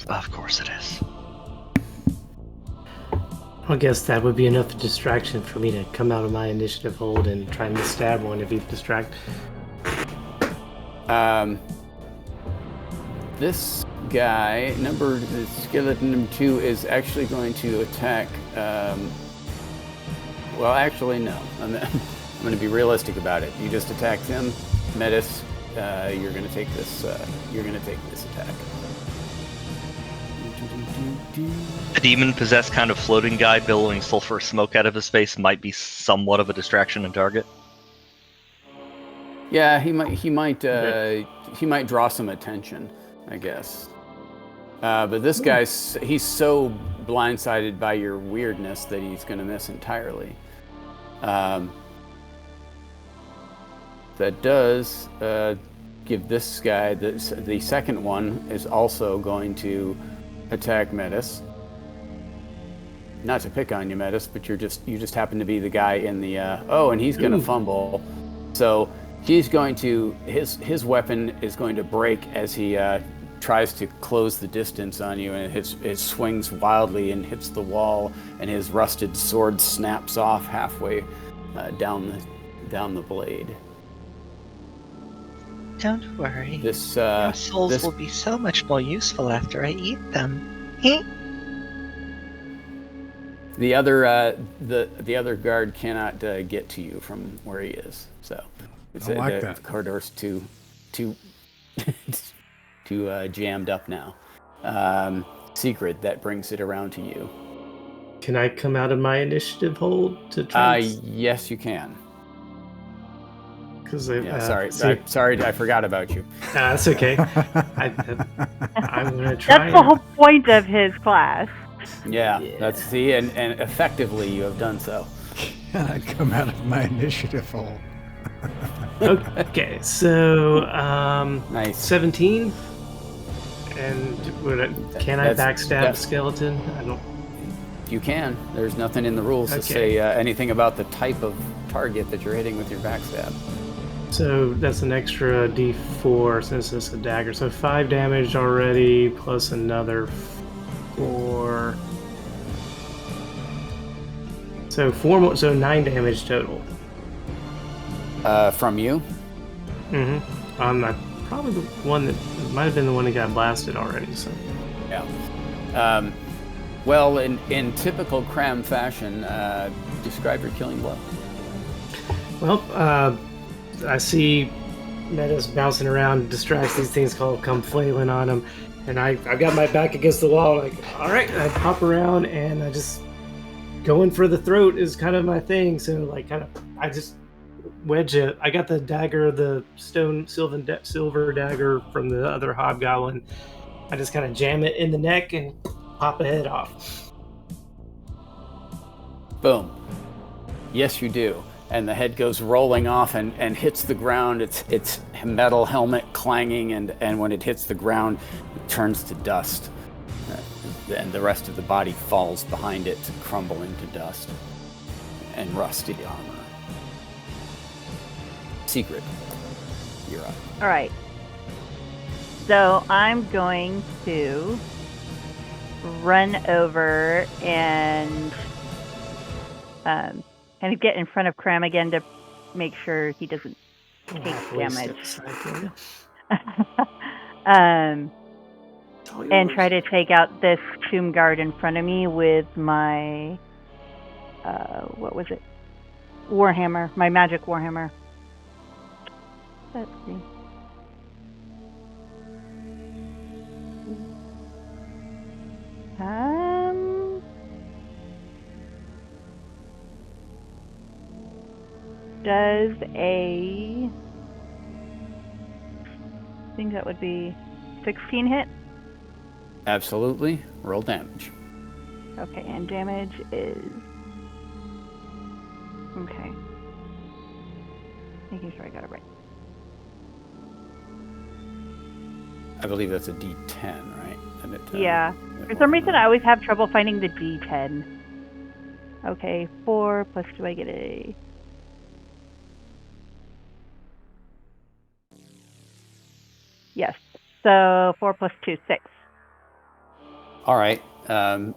Of course it is. I guess that would be enough distraction for me to come out of my initiative hold and try and stab one if he's distracted. This guy, skeleton number 2, is actually going to attack. Well, actually, no. I'm going to be realistic about it. You just attacked him, Metis. You're going to take this. You're going to take this attack. The demon-possessed kind of floating guy billowing sulfur smoke out of his face might be somewhat of a distraction and target. Yeah, he might draw some attention, I guess. But this guy's he's so blindsided by your weirdness that he's going to miss entirely. That does give this guy the second one is also going to attack Metis. Not to pick on you, Metis, but you just happen to be the guy in the and he's going to fumble. So he's going to his weapon is going to break as he tries to close the distance on you, and it swings wildly and hits the wall, and his rusted sword snaps off halfway down the blade. Don't worry. Your souls will be so much more useful after I eat them. The other guard cannot get to you from where he is. So it's I like that. The corridor's too jammed up now. Secret, that brings it around to you. Can I come out of my initiative hold to try? Yes, you can. Because sorry, I forgot about you. That's okay. I'm gonna try. That's the whole point of his class. Yeah. And effectively you have done so. Can I come out of my initiative hole? Okay, so Nice. 17. And can I backstab that's- skeleton? I don't. You can. There's nothing in the rules to say anything about the type of target that you're hitting with your backstab. So that's an extra D4 since it's a dagger. So 5 damage already, plus another 4. So 4 more. So 9 damage total. From you? Mm-hmm. I'm probably the one that might have been the one that got blasted already. So. Yeah. Well, in typical Cram fashion, describe your killing blow. Well, I see Meadows bouncing around, distracts these things come flailing on him, and I've got my back against the wall, like, all right, I pop around and I just going for the throat is kind of my thing. So like, I just wedge it. I got the dagger, the stone silver dagger from the other hobgoblin. I just kind of jam it in the neck and pop a head off. Boom. Yes, you do. And the head goes rolling off and hits the ground. Its metal helmet clanging, and when it hits the ground, it turns to dust. And the rest of the body falls behind it to crumble into dust and rusty armor. Secret, you're up. All right. So I'm going to run over and kind of get in front of Cram again to make sure he doesn't take damage. And try to take out this tomb guard in front of me with my what was it? Warhammer, my magic warhammer. Let's see. Does I think that would be 16 hit? Absolutely. Roll damage. Okay, and damage is... Okay. Making sure I got it right. I believe that's a D10, right? And it, yeah. For some reason, I always have trouble finding the D10. Okay, 4 plus, do I get a... Yes. So 4 plus 2, 6. All right.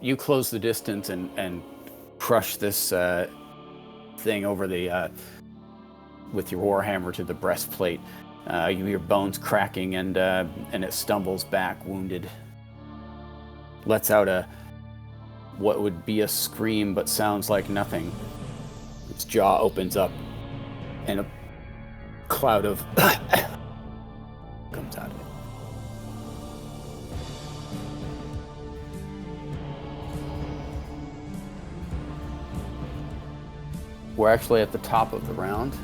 You close the distance and crush this thing over the with your warhammer to the breastplate. You hear bones cracking, and it stumbles back, wounded. Lets out what would be a scream, but sounds like nothing. Its jaw opens up, and a cloud of comes out of it. We're actually at the top of the round,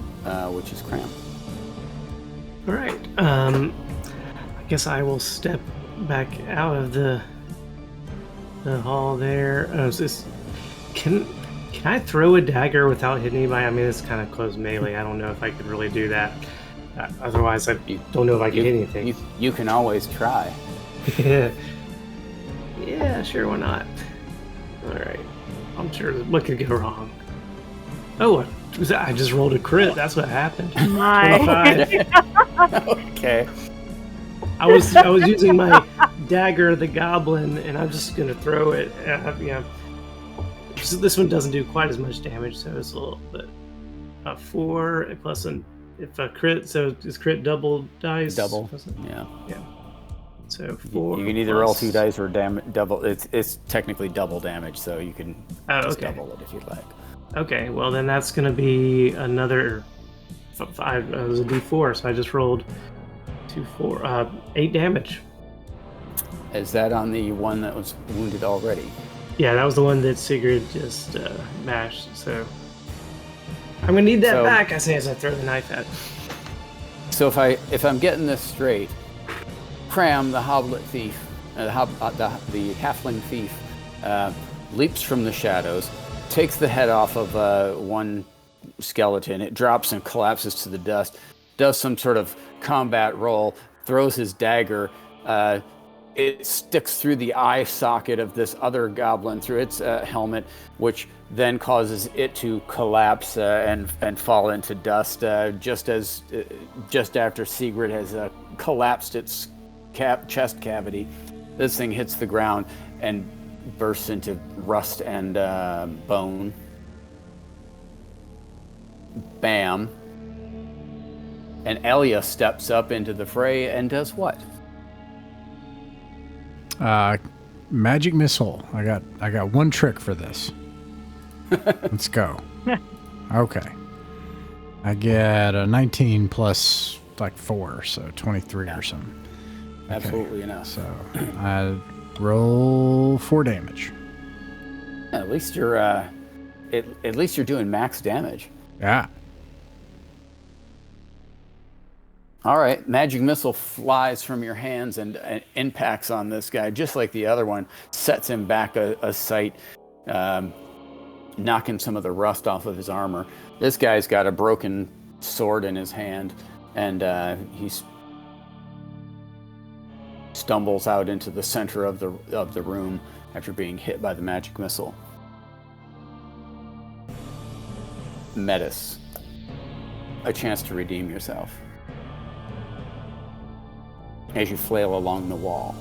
which is Cram. All right. I guess I will step back out of the hall there. Can I throw a dagger without hitting anybody? I mean, it's kind of close melee. I don't know if I could really do that. Otherwise, I don't know if I can hit anything. You can always try. Yeah, sure, why not? All right. I'm sure what could go wrong. Oh, I just rolled a crit. That's what happened. Nice. Okay. I was using my dagger, the goblin, and I'm just gonna throw it. So this one doesn't do quite as much damage, so it's a little bit. 4 plus if a crit, so is crit double dice? Double. Yeah. So 4. You can either roll 2 dice or double. It's technically double damage, so you can just double it if you'd like. Okay, well then that's going to be another 5. It was a D4, so I just rolled 2, 4, 8 damage. Is that on the one that was wounded already? Yeah, that was the one that Sigrid just mashed. So I'm gonna need that So- back. I say as I throw the knife at it. So if I'm getting this straight, Cram, the hoblet thief, the halfling thief, leaps from the shadows, takes the head off of one skeleton. It drops and collapses to the dust. Does some sort of combat roll, throws his dagger. It sticks through the eye socket of this other goblin through its helmet, which then causes it to collapse and fall into dust. Just after Sigrid has collapsed its chest cavity, this thing hits the ground and bursts into rust and bone. Bam. And Elia steps up into the fray and does what? Magic missile. I got one trick for this. Let's go. Okay. I get a 19 plus like 4, so 23 or something. Okay. Absolutely enough. So I roll 4 damage. At least you're at least you're doing max damage. Yeah. All right, magic missile flies from your hands and impacts on this guy, just like the other one, sets him back a sight, knocking some of the rust off of his armor. This guy's got a broken sword in his hand, and he stumbles out into the center of the room after being hit by the magic missile. Metis, a chance to redeem yourself as you flail along the wall.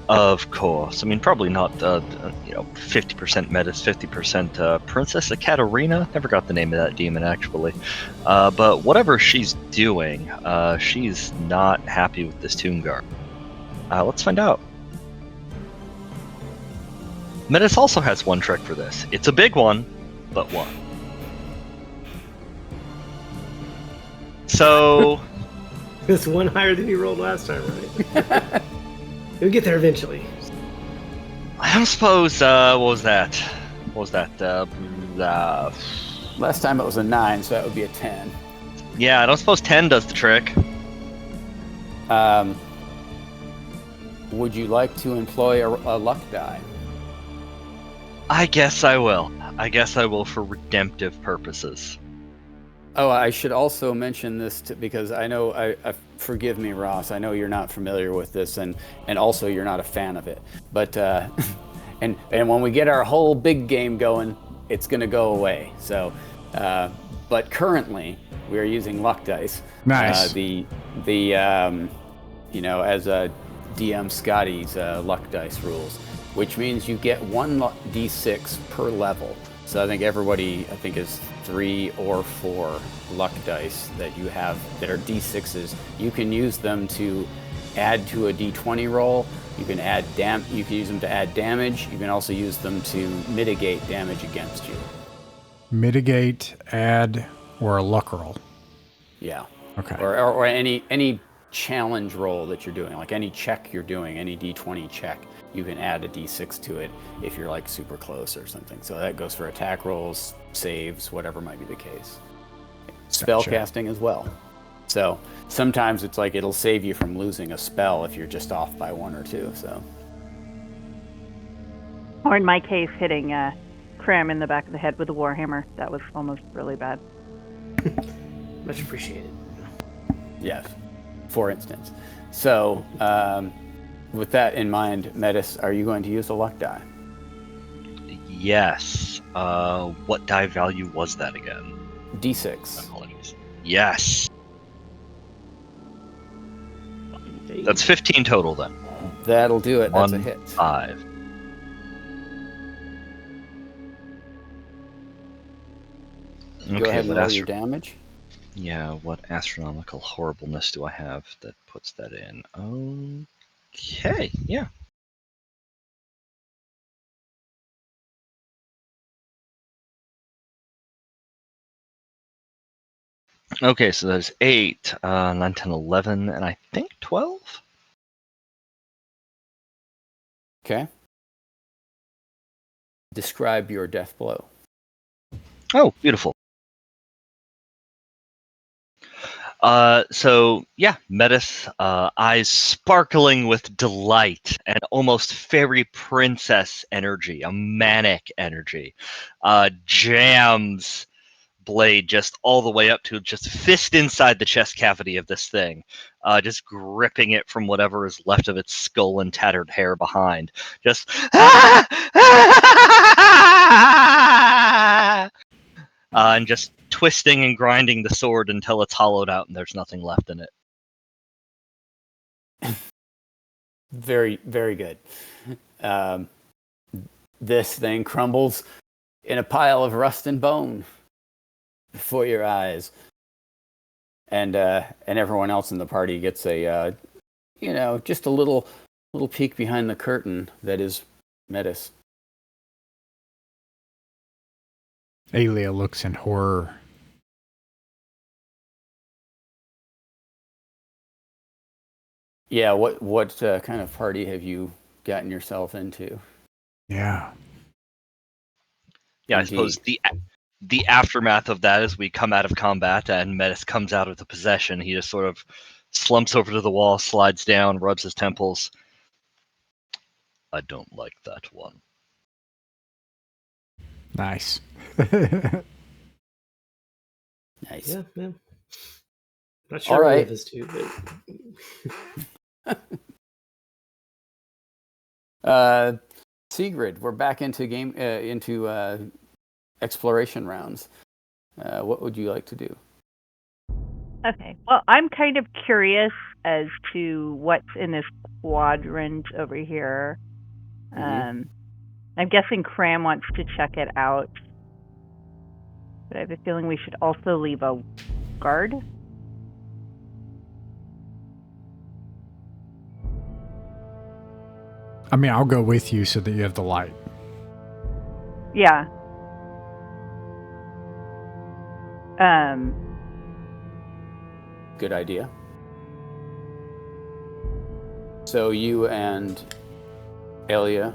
Of course. I mean, probably not, 50% Metis, 50% Princess Ekaterina. Never got the name of that demon, actually. But whatever she's doing, she's not happy with this Tomb Guard. Let's find out. Metis also has one trick for this. It's a big one, but one. So... It's one higher than you rolled last time, right? We'll get there eventually. I don't suppose, what was that? Last time it was a 9, so that would be a 10. Yeah, I don't suppose 10 does the trick. Would you like to employ a luck die? I guess I will. I guess I will for redemptive purposes. Oh, I should also mention this because I know, forgive me, Ross, I know you're not familiar with this, and also you're not a fan of it. But, and when we get our whole big game going, it's going to go away. So, but currently, we are using luck dice. Nice. As a DM Scotty's luck dice rules, which means you get one d6 per level. So I think everybody, is 3 or 4 luck dice that you have that are d6s. You can use them to add to a d20 roll. You can use them to add damage. You can also use them to mitigate damage against you. Mitigate, add, or a luck roll. Yeah. Okay. Or any challenge roll that you're doing, like any check you're doing, any d20 check, you can add a d6 to it if you're like super close or something. So that goes for attack rolls, saves, whatever might be the case. Spell casting as well. So sometimes it's like it'll save you from losing a spell if you're just off by 1 or 2. So. Or in my case, hitting Cram in the back of the head with a warhammer. That was almost really bad. Much appreciated. Yes, for instance. So, with that in mind, Metis, are you going to use a luck die? Yes. What die value was that again? D6. Apologies. Yes. That's 15 total then. That'll do it. That's a 1, hit. 5. Go ahead and roll your damage. Yeah, what astronomical horribleness do I have that puts that in? Okay, yeah. Okay, so there's 8, 9, 10, 11, and I think 12? Okay. describe your death blow. Oh, beautiful. Metis, eyes sparkling with delight and almost fairy princess energy, a manic energy, jams blade just all the way up to just fist inside the chest cavity of this thing, just gripping it from whatever is left of its skull and tattered hair behind. Just and just twisting and grinding the sword until it's hollowed out and there's nothing left in it. Very, very good. This thing crumbles in a pile of rust and bone before your eyes, and everyone else in the party gets a just a little peek behind the curtain that is Metis. Alia looks in horror. Yeah, what kind of party have you gotten yourself into? Yeah. Yeah, Indeed. I suppose the aftermath of that is we come out of combat and Metis comes out of the possession. He just sort of slumps over to the wall, slides down, rubs his temples. I don't like that one. Nice. Nice. Yeah, yeah. Not sure All right. any of us do, but Sigrid, we're back into exploration rounds. What would you like to do? Okay. Well, I'm kind of curious as to what's in this quadrant over here. Mhm. I'm guessing Cram wants to check it out, but I have a feeling we should also leave a guard. I mean, I'll go with you so that you have the light. Yeah. Good idea. So you and Alia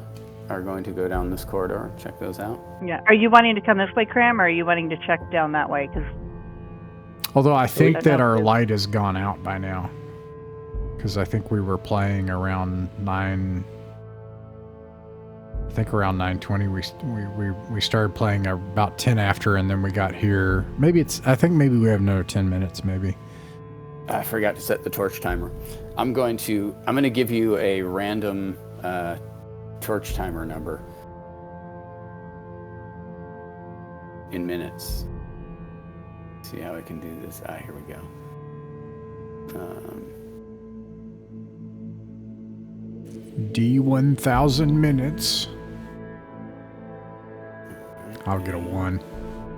are going to go down this corridor and check those out. Yeah. Are you wanting to come this way, Cram, or are you wanting to check down that way? Because Although I think don't that know our if- light has gone out by now. Because I think we were playing around 9... I think around 9:20 we started playing about 10 after, and then we got here. I think maybe we have another 10 minutes, maybe. I forgot to set the torch timer. I'm going to give you a random torch timer number in minutes. See how I can do this. Here we go. D1000 minutes. I'll get a 1.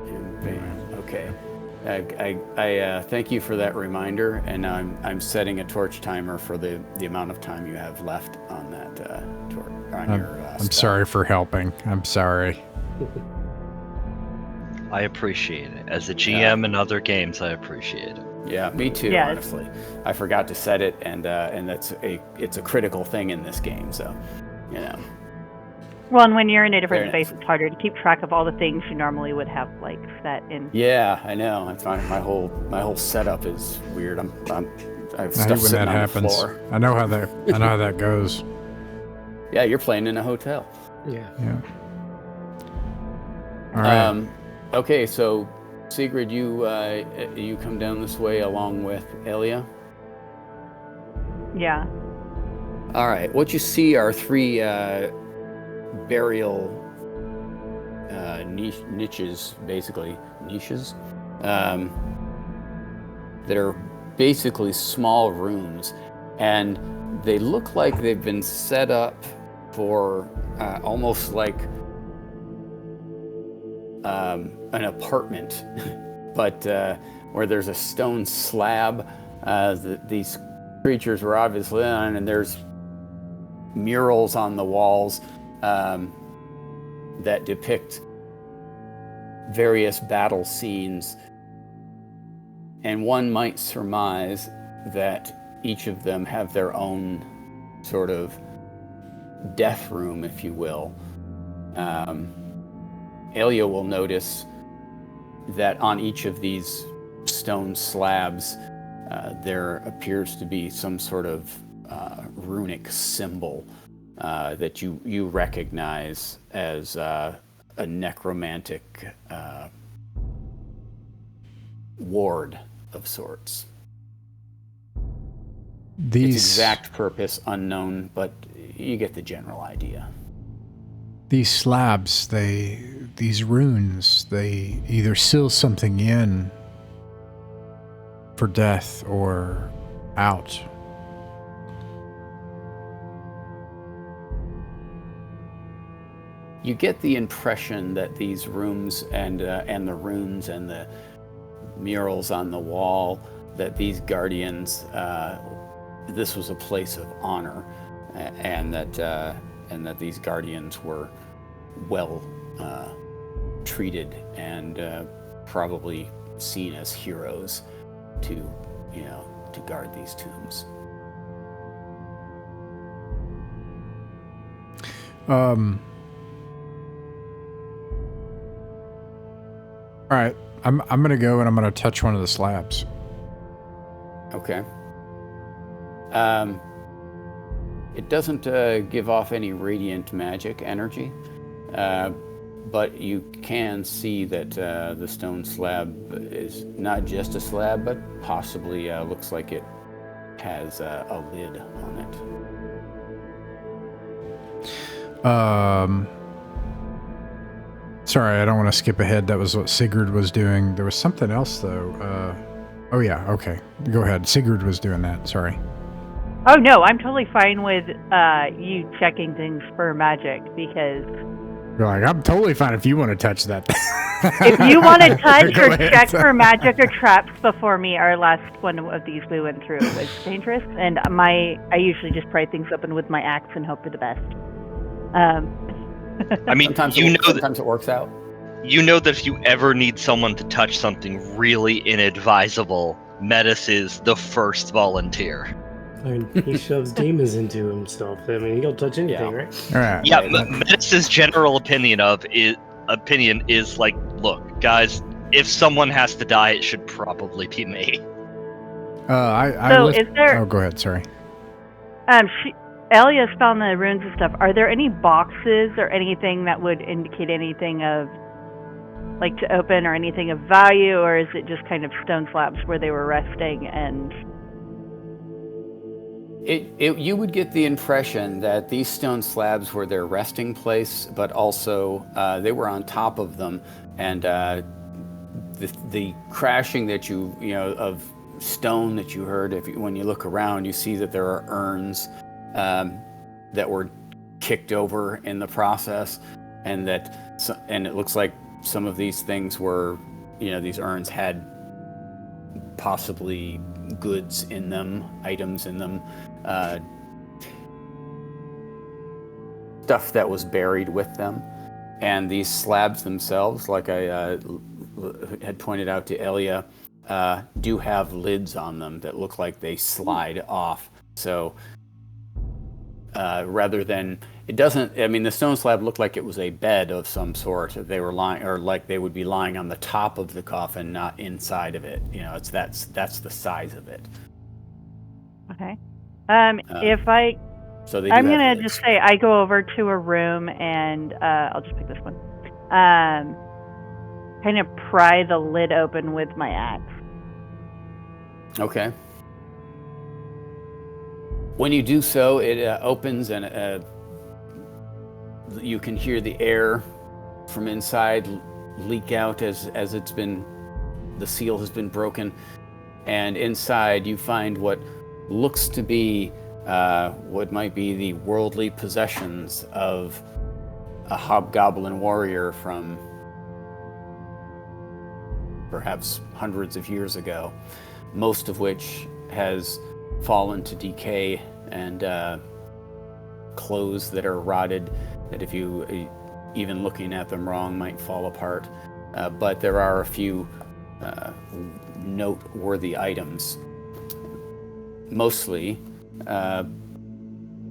And bam. Okay. I thank you for that reminder, and I'm setting a torch timer for the amount of time you have left on that torch. I'm sorry for helping. I'm sorry. I appreciate it. As a GM in other games, I appreciate it. Yeah, me too. Yeah. Honestly, I forgot to set it, and it's a critical thing in this game. So, you know. well, and when you're in a different Very space, nice. it's harder to keep track of all the things you normally would have like set in. Yeah, I know. It's my whole setup is weird. I have I hate stuff when sitting that on happens. the floor. I know how that goes. Yeah, you're playing in a hotel. yeah. Yeah. All right. Okay, so Sigrid, you come down this way along with Alia. Yeah. All right. What you see are 3 burial niches, basically niches, that are basically small rooms, and they look like they've been set up for almost like an apartment, but where there's a stone slab that these creatures were obviously on, and there's murals on the walls that depict various battle scenes, and one might surmise that each of them have their own sort of death room, if you will. Elia will notice that on each of these stone slabs, there appears to be some sort of runic symbol that you recognize as a necromantic ward of sorts. Its exact purpose unknown, but you get the general idea. These slabs, these runes, they either seal something in for death or out. You get the impression that these rooms and the runes and the murals on the wall, that these guardians, this was a place of honor, and that these guardians were well treated and probably seen as heroes to guard these tombs. All right, I'm gonna go and I'm gonna touch one of the slabs. Okay. It doesn't give off any radiant magic energy, but you can see that the stone slab is not just a slab, but possibly looks like it has a lid on it. Sorry, I don't want to skip ahead. That was what Sigurd was doing. There was something else, though. Oh, yeah, okay. Go ahead. Sigurd was doing that. Sorry. Oh, no, I'm totally fine with you checking things for magic, because... You're like, I'm totally fine if you want to touch that. If you want to touch Go or ahead. check for magic or traps before me, our last one of these we went through was dangerous, and I usually just pry things open with my axe and hope for the best. I mean, Sometimes it works out. You know that if you ever need someone to touch something really inadvisable, Metis is the first volunteer. I mean, he shoves demons into himself. I mean, he'll touch anything, right? All right. Yeah, Metis's general opinion is like, look, guys, if someone has to die, it should probably be me. Is there... Oh, go ahead. Sorry. Elias found the runes and stuff. Are there any boxes or anything that would indicate anything of, like, to open or anything of value, or is it just kind of stone slabs where they were resting and... You would get the impression that these stone slabs were their resting place, but also they were on top of them, and the crashing that of stone that you heard. When you look around, you see that there are urns that were kicked over in the process, and it looks like some of these things were, these urns had possibly goods in them, items in them. Stuff that was buried with them, and these slabs themselves, like I had pointed out to Elia, do have lids on them that look like they slide off. So rather than the stone slab looked like it was a bed of some sort. They were lying, or like they would be lying on the top of the coffin, not inside of it. That's the size of it. Okay. I'm gonna just say I go over to a room and I'll just pick this one. Kind of pry the lid open with my axe. Okay. When you do so, it opens, and you can hear the air from inside leak out as the seal has been broken, and inside you find what looks to be what might be the worldly possessions of a hobgoblin warrior from perhaps hundreds of years ago, most of which has fallen to decay, and clothes that are rotted, that if you even looking at them wrong might fall apart. But there are a few noteworthy items. Mostly,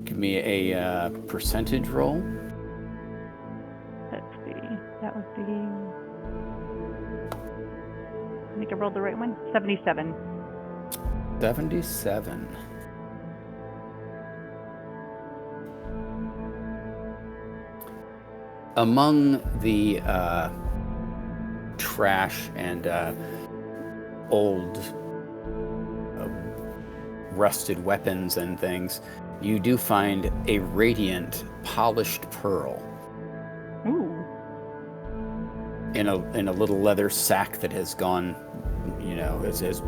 give me a percentage roll. Let's see. That would be rolled the right one. 77. 77. Among the trash and old rusted weapons and things, you do find a radiant polished pearl. Ooh. In a little leather sack that has gone, has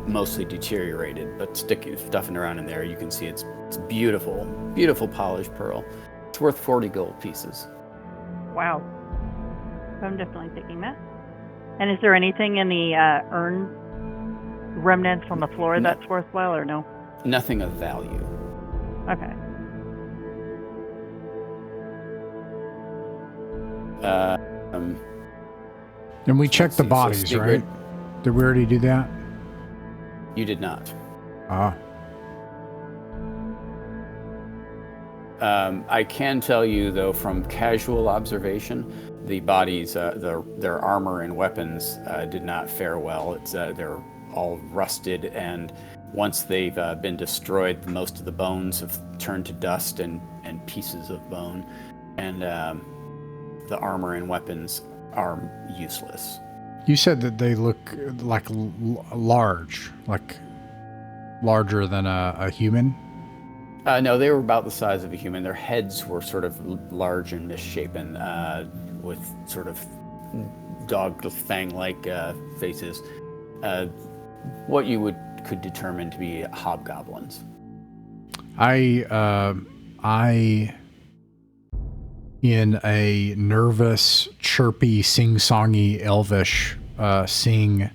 mostly deteriorated, but stuffing around in there, you can see it's beautiful, beautiful polished pearl. It's worth 40 gold pieces. Wow. I'm definitely taking that. And is there anything in the urn remnants on the floor that's worthwhile or no? Nothing of value. Okay. And we checked the see, so bodies, secret- right? Did we already do that? You did not. Ah. I can tell you, though, from casual observation, the bodies, their armor and weapons did not fare well. They're all rusted, and once they've been destroyed, most of the bones have turned to dust and pieces of bone, and the armor and weapons are useless. You said that they look like large, like larger than a human? No, they were about the size of a human. Their heads were sort of large and misshapen, with sort of dog fang-like faces. What you could determine to be hobgoblins. I, in a nervous, chirpy, sing-songy Elvish, sing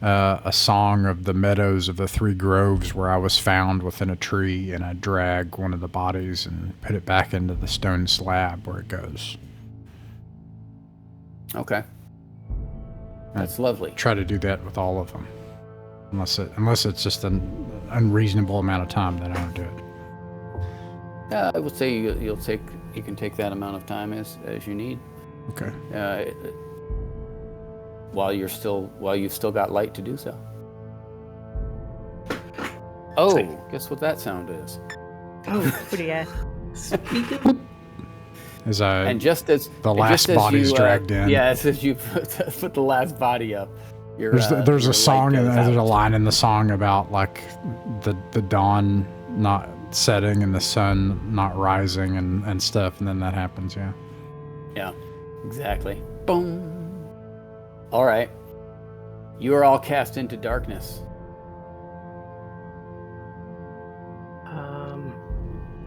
a song of the meadows of the three groves where I was found within a tree, and I drag one of the bodies and put it back into the stone slab where it goes. Okay. That's lovely. Try to do that with all of them. Unless it's just an unreasonable amount of time, then I don't do it. I would say you can take that amount of time as you need. Okay. While you've still got light to do so. Oh, guess what that sound is? Oh, pretty ass. And just as the last body's dragged in. Yeah, as you put the last body up. There's a song and there's a line in the song about like the dawn not setting and the sun not rising and stuff, and then that happens. Yeah, exactly. Boom. All right, you are all cast into darkness.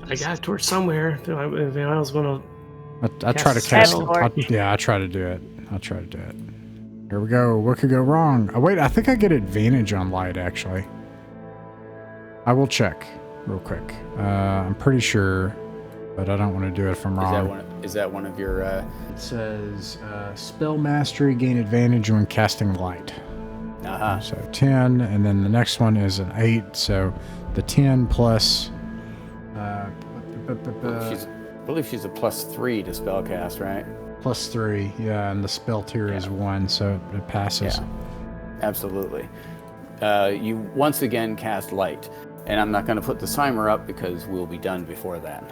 I got a torch somewhere. If anyone else want to, I try to cast. Torch. I try to do it. Here we go. What could go wrong? Oh wait, I think I get advantage on light actually. I will check real quick. I'm pretty sure, but I don't want to do it if I'm wrong. Is that one of your? It says spell mastery, gain advantage when casting light. Uh-huh. So 10, and then the next one is an 8. So the 10 plus. I believe she's a +3 to spellcast, right? +3, yeah, and the spell tier is 1, so it passes. Yeah, absolutely. You once again cast light, and I'm not going to put the timer up because we'll be done before that.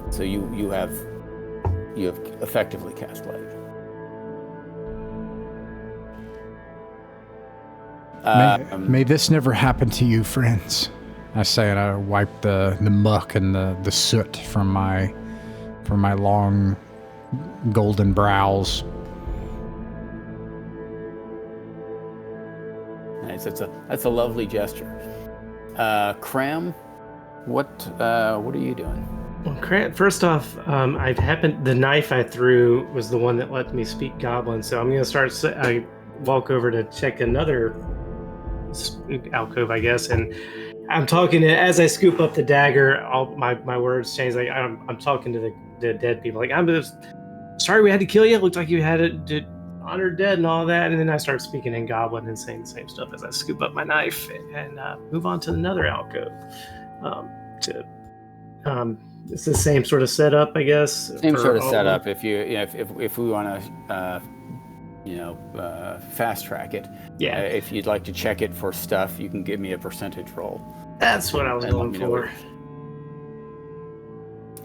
So you have effectively cast light. May this never happen to you, friends. I say, and I wipe the muck and the soot from my long golden brows. Nice. That's a lovely gesture. Cram, what are you doing? Well, first off, the knife I threw was the one that let me speak Goblin, so I'm gonna start. I walk over to check another alcove, I guess, and I'm talking as I scoop up the dagger. All my words change. Like I'm talking to the dead people. Like, I'm just sorry we had to kill you. It looked like you had to honor dead and all that. And then I start speaking in Goblin and saying the same stuff as I scoop up my knife and move on to another alcove. It's the same sort of setup, I guess. Same sort of setup. If we want to fast track it. Yeah. If you'd like to check it for stuff, you can give me a percentage roll. That's what I was And let going me know for.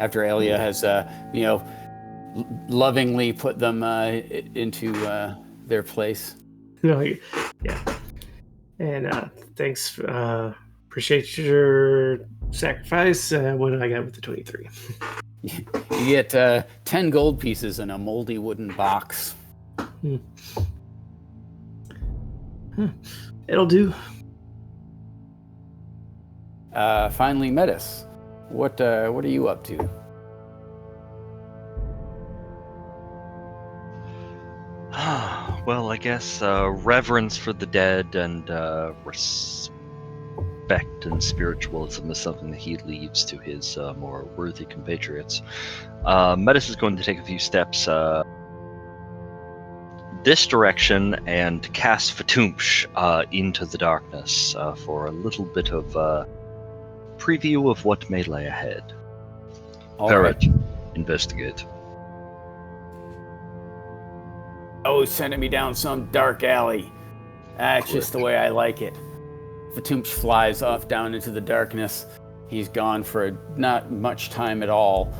After Elia has, lovingly put them into their place. Yeah. And thanks. Appreciate your sacrifice. What did I get with the 23? You get 10 gold pieces in a moldy wooden box. It'll do. Finally, Metis. What are you up to? Well, I guess reverence for the dead and respect and spiritualism is something that he leaves to his more worthy compatriots. Metis is going to take a few steps this direction and cast Fatumsh into the darkness for a little bit of preview of what may lay ahead. All Parrot, right. investigate. Oh, sending me down some dark alley. That's just the way I like it. Fatumsh flies off down into the darkness. He's gone for not much time at all.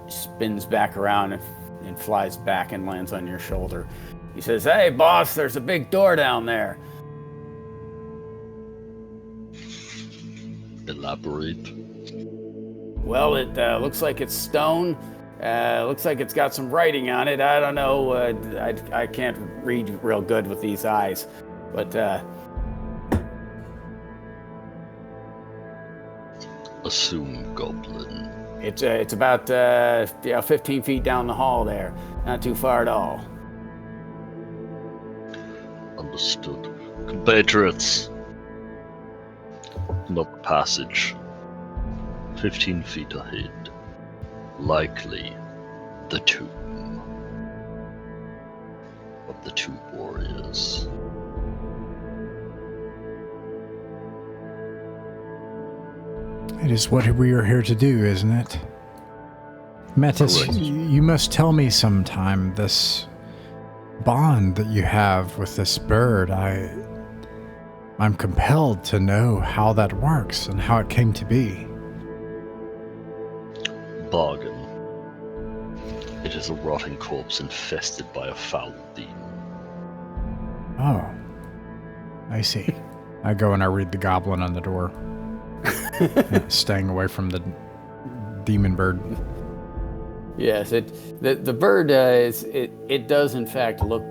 Spins back around and flies back and lands on your shoulder. He says, "Hey, boss, there's a big door down there." Elaborate. Well, it looks like it's stone. Looks like it's got some writing on it. I don't know. I can't read real good with these eyes. But Assume goblin. it's about 15 feet down the hall there. Not too far at all. Understood. Compatriots. Another passage. 15 feet ahead. Likely the tomb of the two warriors. It is what we are here to do, isn't it? Metis, Correct. you must tell me sometime this bond that you have with this bird. I'm compelled to know how that works and how it came to be. Bargain. It is a rotting corpse infested by a foul demon. Oh, I see. I go and I read the goblin on the door. Yeah, staying away from the demon bird. Yes, the bird it does in fact look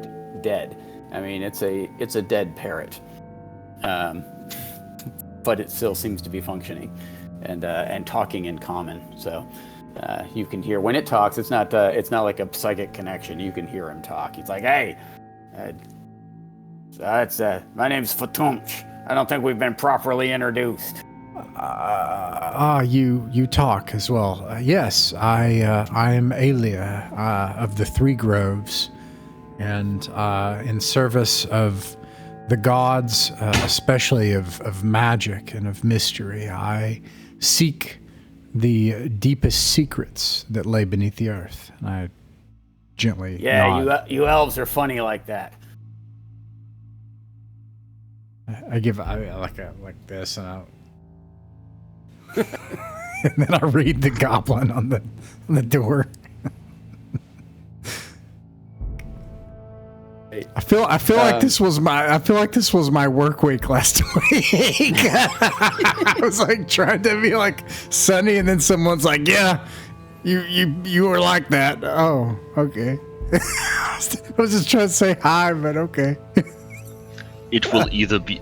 dead. I mean, it's a dead parrot, but it still seems to be functioning and talking in common. So you can hear when it talks. It's not like a psychic connection. You can hear him talk. He's like, "Hey, my name's Fatumsh. I don't think we've been properly introduced." You talk as well. Yes, I am Alia of the Three Groves, and in service of the gods, especially of magic and of mystery, I seek the deepest secrets that lay beneath the earth. And I gently nod. You elves are funny like that. I like this, and I and then I read the goblin on the door. I feel like this was my work week last week. I was like trying to be like sunny, and then someone's like, "Yeah, you were like that." Oh, okay. I was just trying to say hi, but okay. It will either be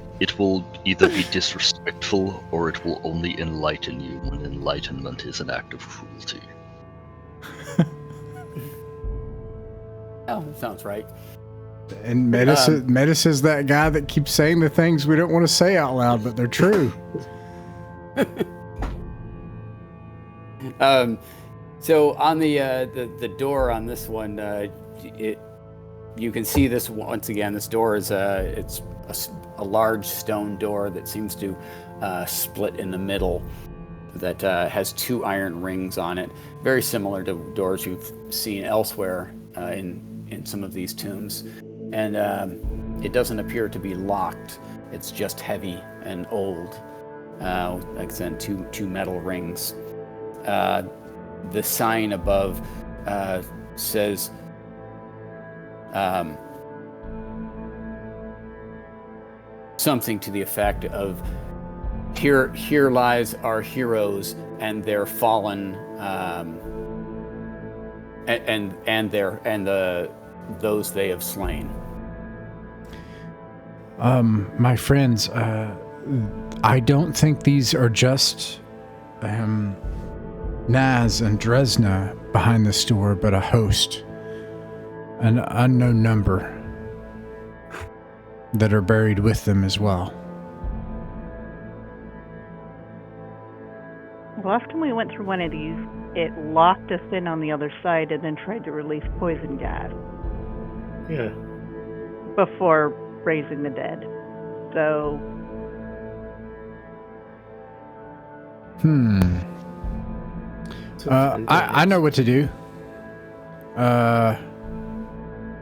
disrespectful, or it will only enlighten you when enlightenment is an act of cruelty. Oh, that sounds right. And Metis is that guy that keeps saying the things we don't want to say out loud, but they're true. So on the door on this one, you can see this once again. This door is it's a large stone door that seems to split in the middle, that has two iron rings on it, very similar to doors you've seen elsewhere in in some of these tombs, and it doesn't appear to be locked. It's just heavy and old. Like I said, two metal rings. The sign above says something to the effect of here lies our heroes and their fallen those they have slain. My friends, I don't think these are just Naz and Dresna behind this door, but a host, an unknown number that are buried with them as well. The last time we went through one of these, it locked us in on the other side and then tried to release poison gas. Yeah. Before raising the dead. So... I know what to do.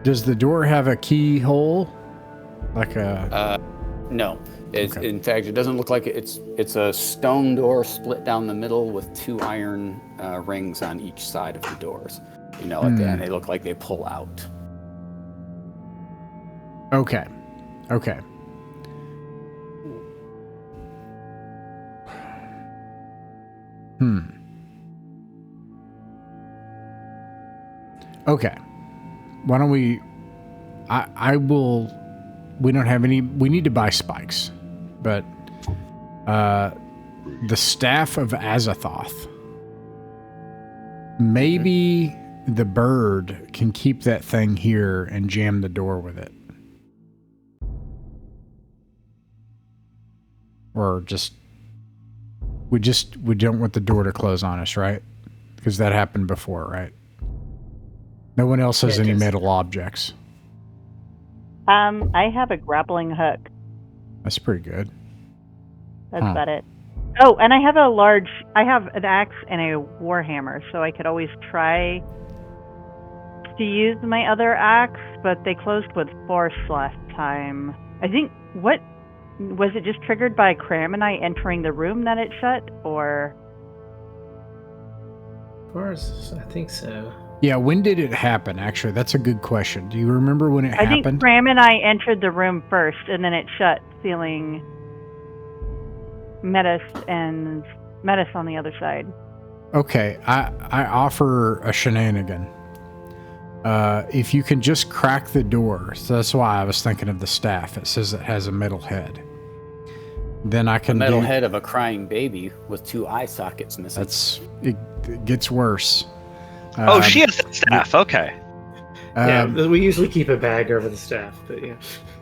Does the door have a keyhole? Like a... No. Okay. In fact, it doesn't look like it. It's a stone door split down the middle with two iron rings on each side of the doors. At the end, they look like they pull out. Okay. Okay. Why don't we... I will... We don't have any... We need to buy spikes. But... the Staff of Azathoth. Maybe the bird can keep that thing here and jam the door with it. Or we don't want the door to close on us, right? Because that happened before, right? No one else has any metal objects. I have a grappling hook. That's pretty good. That's about it. Oh, and I have an axe and a warhammer, so I could always try to use my other axe, but they closed with force last time. I think, was it just triggered by Cram and I entering the room that it shut, or? Force, I think so. Yeah, when did it happen, actually? That's a good question. Do you remember when it happened? I think Cram and I entered the room first, and then it shut, sealing Metis on the other side. Okay, I offer a shenanigan. If you can just crack the door, so that's why I was thinking of the staff. It says it has a metal head. Then I can the metal head of a crying baby with two eye sockets missing. It gets worse. She has that staff. Okay. Yeah, we usually keep a bag over the staff, but yeah.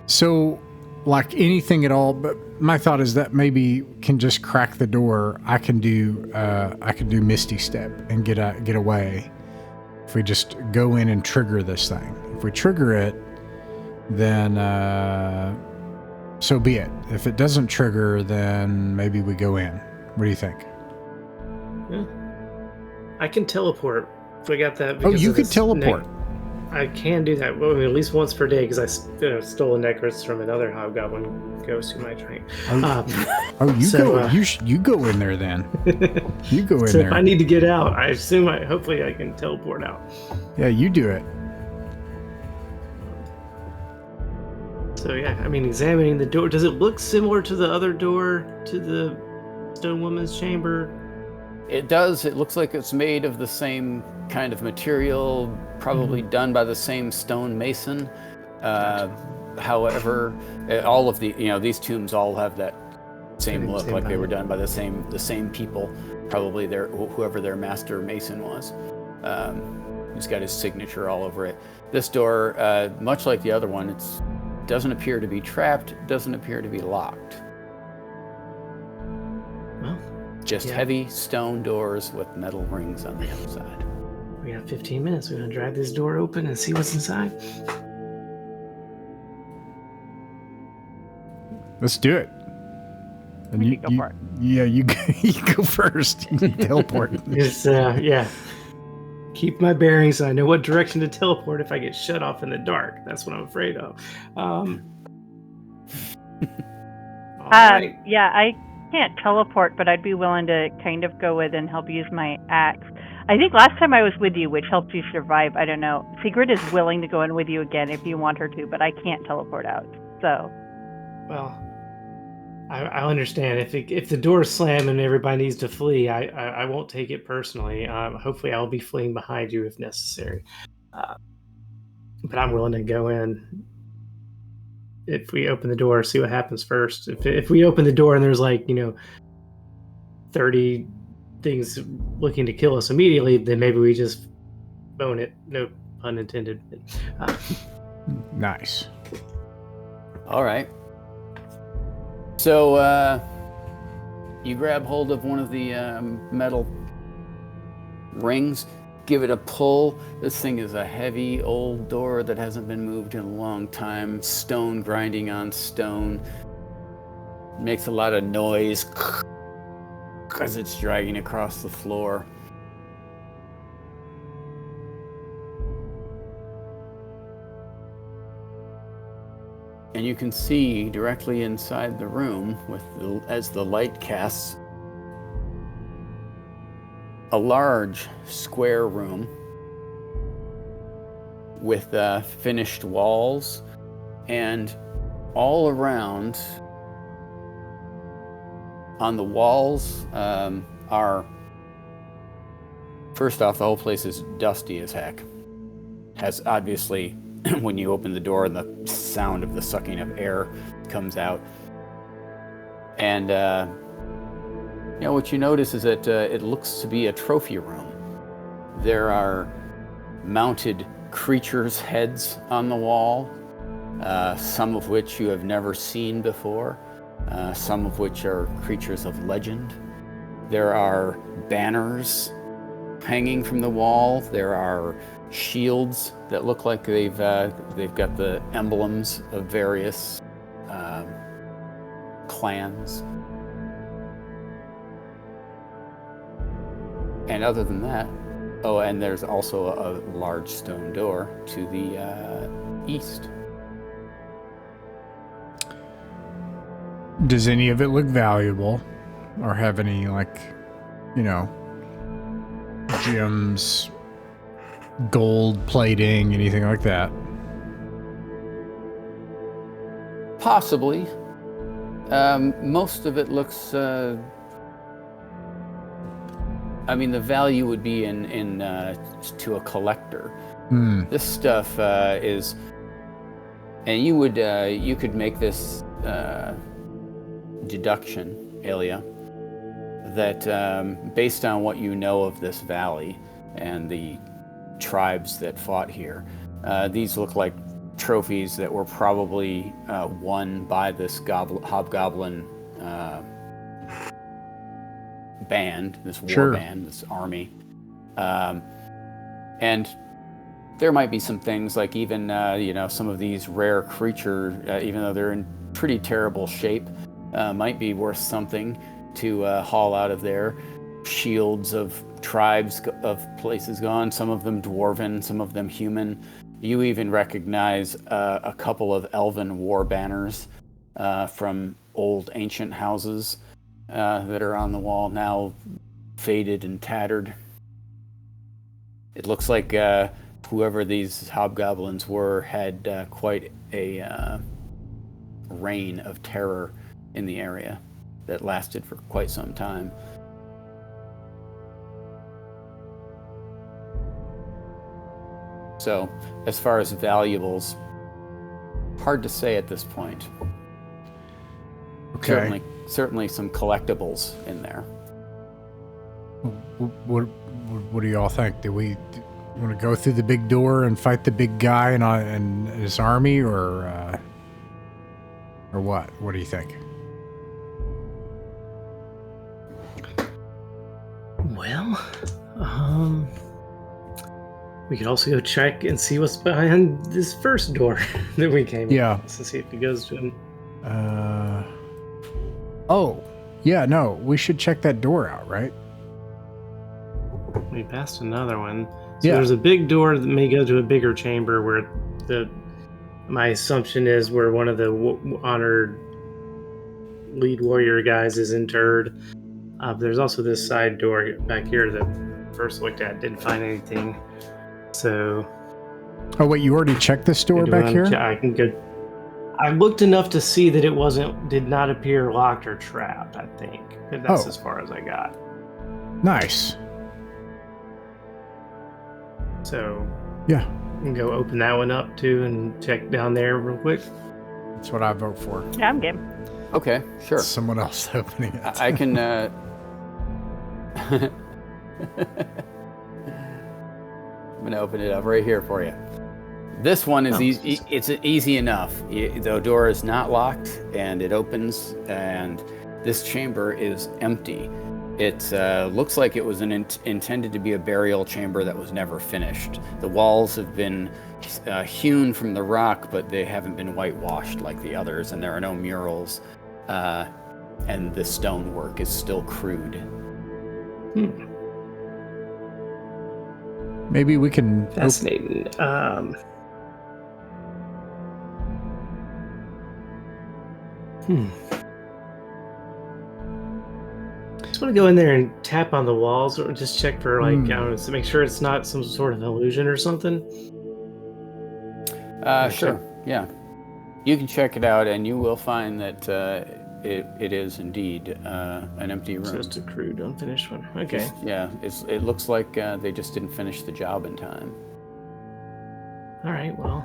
So, like anything at all, but my thought is that maybe can just crack the door. I can do Misty Step and get away. If we just go in and trigger this thing. If we trigger it, then so be it. If it doesn't trigger, then maybe we go in. What do you think? Yeah. I can teleport. If we got that. Oh, you could teleport. I can do that. Well, at least once per day because I stole a necklace from another hobgoblin ghost who might try. You go in there then. You go in so there. If I need to get out, I assume hopefully I can teleport out. Yeah, you do it. So yeah, I mean, examining the door. Does it look similar to the other door to the Stone Woman's chamber? It does. It looks like it's made of the same kind of material, probably done by the same stone mason. However, all of these tombs all have that same look, like they were done by the same people. Probably whoever their master mason was. He's got his signature all over it. This door, much like the other one, it doesn't appear to be trapped. Doesn't appear to be locked. Well. Just heavy stone doors with metal rings on the outside. We have 15 minutes. We're going to drag this door open and see what's inside. Let's do it. And you go for it. Yeah, you go first. You can teleport. It's, yeah. keep my bearings. So I know what direction to teleport if I get shut off in the dark. That's what I'm afraid of. All right. Yeah, I can't teleport, but I'd be willing to kind of go with and help use my axe. I think last time I was with you, which helped you survive. I don't know. Sigrid is willing to go in with you again if you want her to, but I can't teleport out. So. Well, I understand. If the doors slam and everybody needs to flee, I won't take it personally. Hopefully, I'll be fleeing behind you if necessary. But I'm willing to go in. If we open the door, see what happens first. If we open the door and there's 30 things looking to kill us immediately, then maybe we just bone it. No pun intended. Nice. All right. So you grab hold of one of the metal rings, give it a pull. This thing is a heavy old door that hasn't been moved in a long time. Stone grinding on stone. Makes a lot of noise as it's dragging across the floor. And you can see directly inside the room, as the light casts, a large square room with finished walls, and all around on the walls are, first off, the whole place is dusty as heck. Has obviously, when you open the door, the sound of the sucking of air comes out. And what you notice is that it looks to be a trophy room. There are mounted creatures' heads on the wall, some of which you have never seen before, some of which are creatures of legend. There are banners hanging from the wall. There are shields that look like they've got the emblems of various clans. And other than that, and there's also a large stone door to the east. Does any of it look valuable, or have any gems, gold plating, anything like that? Possibly. Most of it looks. The value would be in to a collector. This stuff is, and you could make this deduction, Elia, that based on what you know of this valley and the tribes that fought here, these look like trophies that were probably won by this hobgoblin band, this war band, this army. And there might be some things like even some of these rare creatures, even though they're in pretty terrible shape, might be worth something to haul out of there. Shields of tribes of places gone, some of them dwarven, some of them human. You even recognize a couple of elven war banners from old ancient houses that are on the wall, now faded and tattered. It looks like whoever these hobgoblins were had quite a reign of terror in the area that lasted for quite some time. So, as far as valuables, hard to say at this point. Okay. Certainly some collectibles in there. What do y'all think? Do we want to go through the big door and fight the big guy and his army, or what? What do you think? Well, we could also go check and see what's behind this first door that we came in. To see if it goes to him. Oh, yeah, no, we should check that door out, right? We passed another one. So Yeah. there's a big door that may go to a bigger chamber where my assumption is where one of the honored lead warrior guys is interred. There's also this side door back here that first looked at, didn't find anything. So. Oh, wait, you already checked this door back here? I can go. I looked enough to see that it did not appear locked or trapped, I think. But that's as far as I got. Nice. So. Yeah. I can go open that one up too and check down there real quick. That's what I vote for. Yeah, I'm game. Okay, sure. Someone else opening it. I can. I'm gonna open it up right here for you. This one is easy. It's easy enough. The door is not locked, and it opens. And this chamber is empty. It looks like it was intended to be a burial chamber that was never finished. The walls have been hewn from the rock, but they haven't been whitewashed like the others, and there are no murals. And the stonework is still crude. Maybe we can... Fascinating. Just want to go in there and tap on the walls, or just check for I don't know, to make sure it's not some sort of illusion or something. Sure. Yeah. You can check it out, and you will find that it is indeed an empty room. Just a crude, unfinished one. Okay. Yeah. It looks like they just didn't finish the job in time. All right. Well.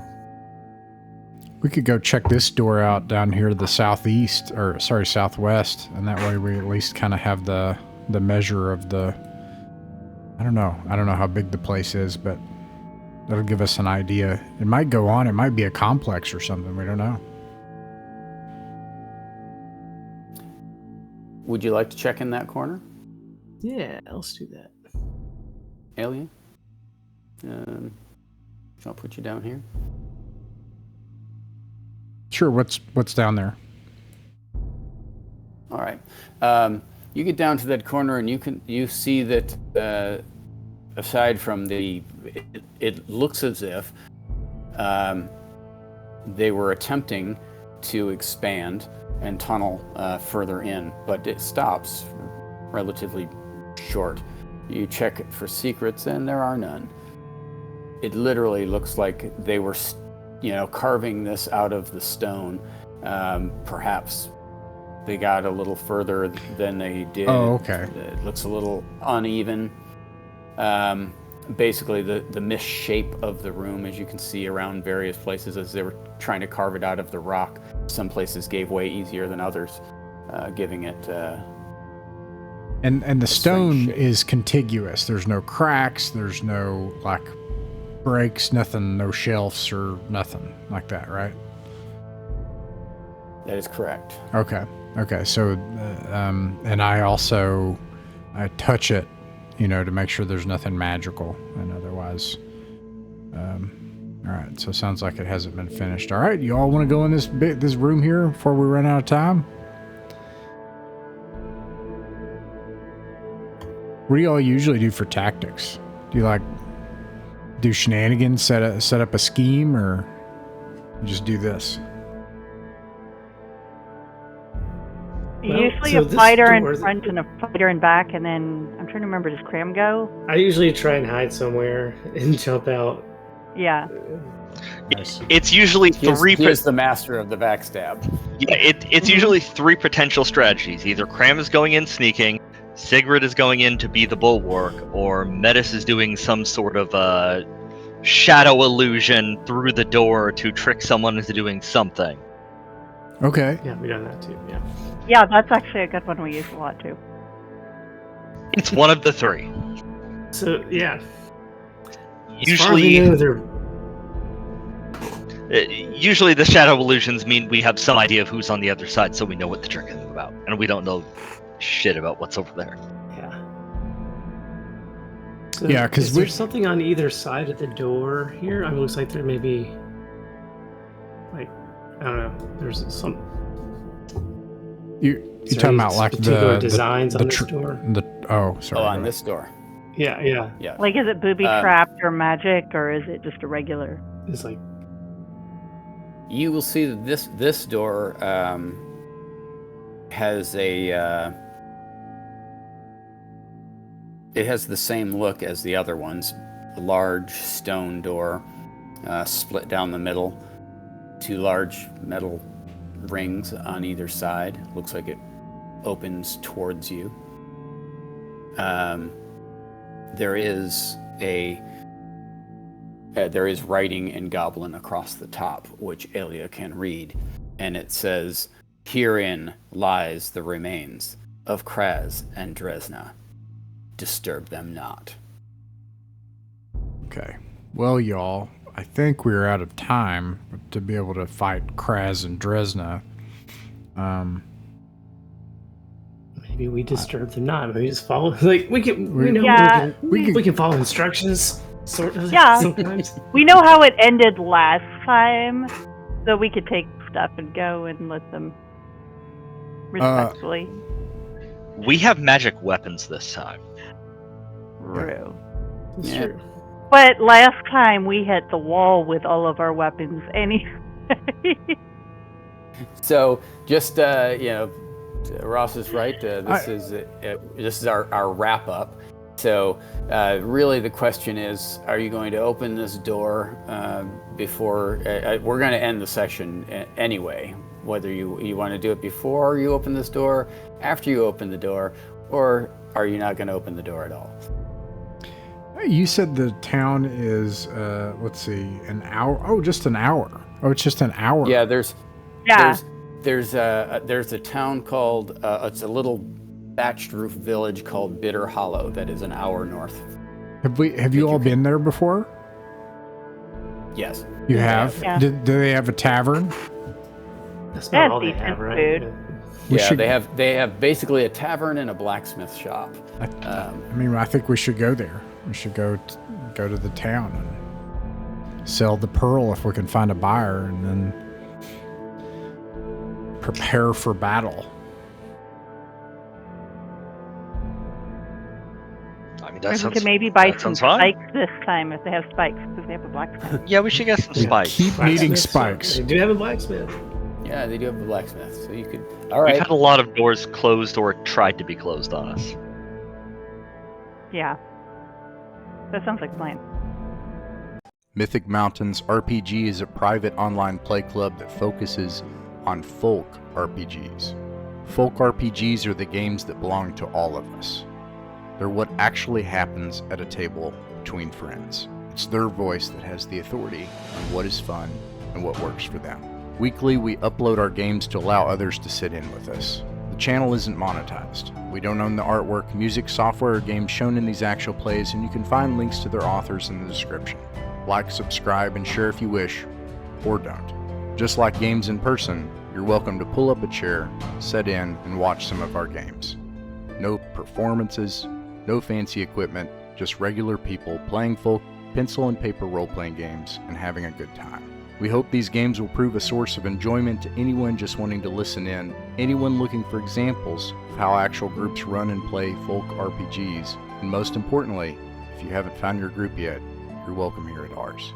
We could go check this door out down here to the southwest, and that way we at least kind of have the measure of the... I don't know how big the place is, but that'll give us an idea. It might go on, it might be a complex or something, we don't know. Would you like to check in that corner? Yeah, let's do that. Alien? I'll put you down here. Sure, what's down there? All right. You get down to that corner, and you see that aside from it looks as if they were attempting to expand and tunnel further in, but it stops relatively short. You check for secrets, and there are none. It literally looks like they were carving this out of the stone. Perhaps they got a little further than they did. Oh, okay. It looks a little uneven. Basically, the misshape of the room, as you can see around various places, as they were trying to carve it out of the rock. Some places gave way easier than others, giving it. And the stone is contiguous. There's no cracks. There's no breaks, nothing, no shelves or nothing like that, right? That is correct. Okay. So, and I touch it, to make sure there's nothing magical, and otherwise, all right. So it sounds like it hasn't been finished. All right, you all want to go in this room here before we run out of time? What do you all usually do for tactics? Do you do shenanigans, set up a scheme, or just do this? Usually a fighter in front and a fighter in back, and then I'm trying to remember, does Cram go? I usually try and hide somewhere and jump out. Yeah. It's usually three. He is the master of the backstab. Yeah, it's usually three potential strategies. Either Cram is going in sneaking, Sigrid is going in to be the bulwark, or Metis is doing some sort of shadow illusion through the door to trick someone into doing something. Okay. Yeah, we done that too. Yeah. Yeah, that's actually a good one we use a lot too. It's one of the three. So yeah. Usually the shadow illusions mean we have some idea of who's on the other side, so we know what to trick them about, and we don't know shit about what's over there. Yeah. So yeah, because there's something on either side of the door here. It looks like there may be, I don't know. There's some. You're talking about particular the designs on this door. sorry. Oh, on this door. Yeah. Yeah. Like, is it booby trapped or magic, or is it just a regular? It's like You will see that this door has a it has the same look as the other ones. A large stone door, split down the middle, 2 large metal rings on either side. Looks like it opens towards you. There is writing in Goblin across the top, which Elia can read, and it says, "Herein lies the remains of Kraz and Dresna. Disturb them not." Okay. Well, y'all, I think we're out of time to be able to fight Kraz and Dresna. maybe we disturb them not. Maybe just follow. Like we can follow instructions. Sort of. Yeah. Sometimes. We know how it ended last time, so we could take stuff and go and let them respectfully. We have magic weapons this time. True. It's Yeah. true. But last time we hit the wall with all of our weapons anyway. So just Ross is right. This is our wrap up. So really the question is, are you going to open this door before we're going to end the session anyway, whether you want to do it before you open this door, after you open the door, or are you not going to open the door at all? You said the town is, an hour. Oh, just an hour. Oh, it's just an hour. Yeah, there's a town called it's a little thatched roof village called Bitter Hollow that is an hour north. Have you all been there before? Yes. You have? Yeah. Do they have a tavern? That's They not have all they decent have, right? food. Yeah, they have basically a tavern and a blacksmith shop. I think we should go there. We should go to the town and sell the pearl if we can find a buyer, and then prepare for battle. I mean, Or we could maybe buy some sounds fine. spikes this time if they have spikes, because they have a blacksmith. Yeah, we should get some We spikes. keep needing Blacksmiths, spikes. They do have a blacksmith. Yeah, they do have a blacksmith, so you could. All We've right. had a lot of doors closed or tried to be closed on us. Yeah. That sounds like a plan. Mythic Mountains RPG is a private online play club that focuses on folk RPGs. Folk RPGs are the games that belong to all of us. They're what actually happens at a table between friends. It's their voice that has the authority on what is fun and what works for them. Weekly, we upload our games to allow others to sit in with us. The channel isn't monetized. We don't own the artwork, music, software, or games shown in these actual plays, and you can find links to their authors in the description. Like, subscribe, and share if you wish, or don't. Just like games in person, you're welcome to pull up a chair, sit in, and watch some of our games. No performances, no fancy equipment, just regular people playing folk pencil and paper role-playing games and having a good time. We hope these games will prove a source of enjoyment to anyone just wanting to listen in, anyone looking for examples of how actual groups run and play folk RPGs, and most importantly, if you haven't found your group yet, you're welcome here at ours.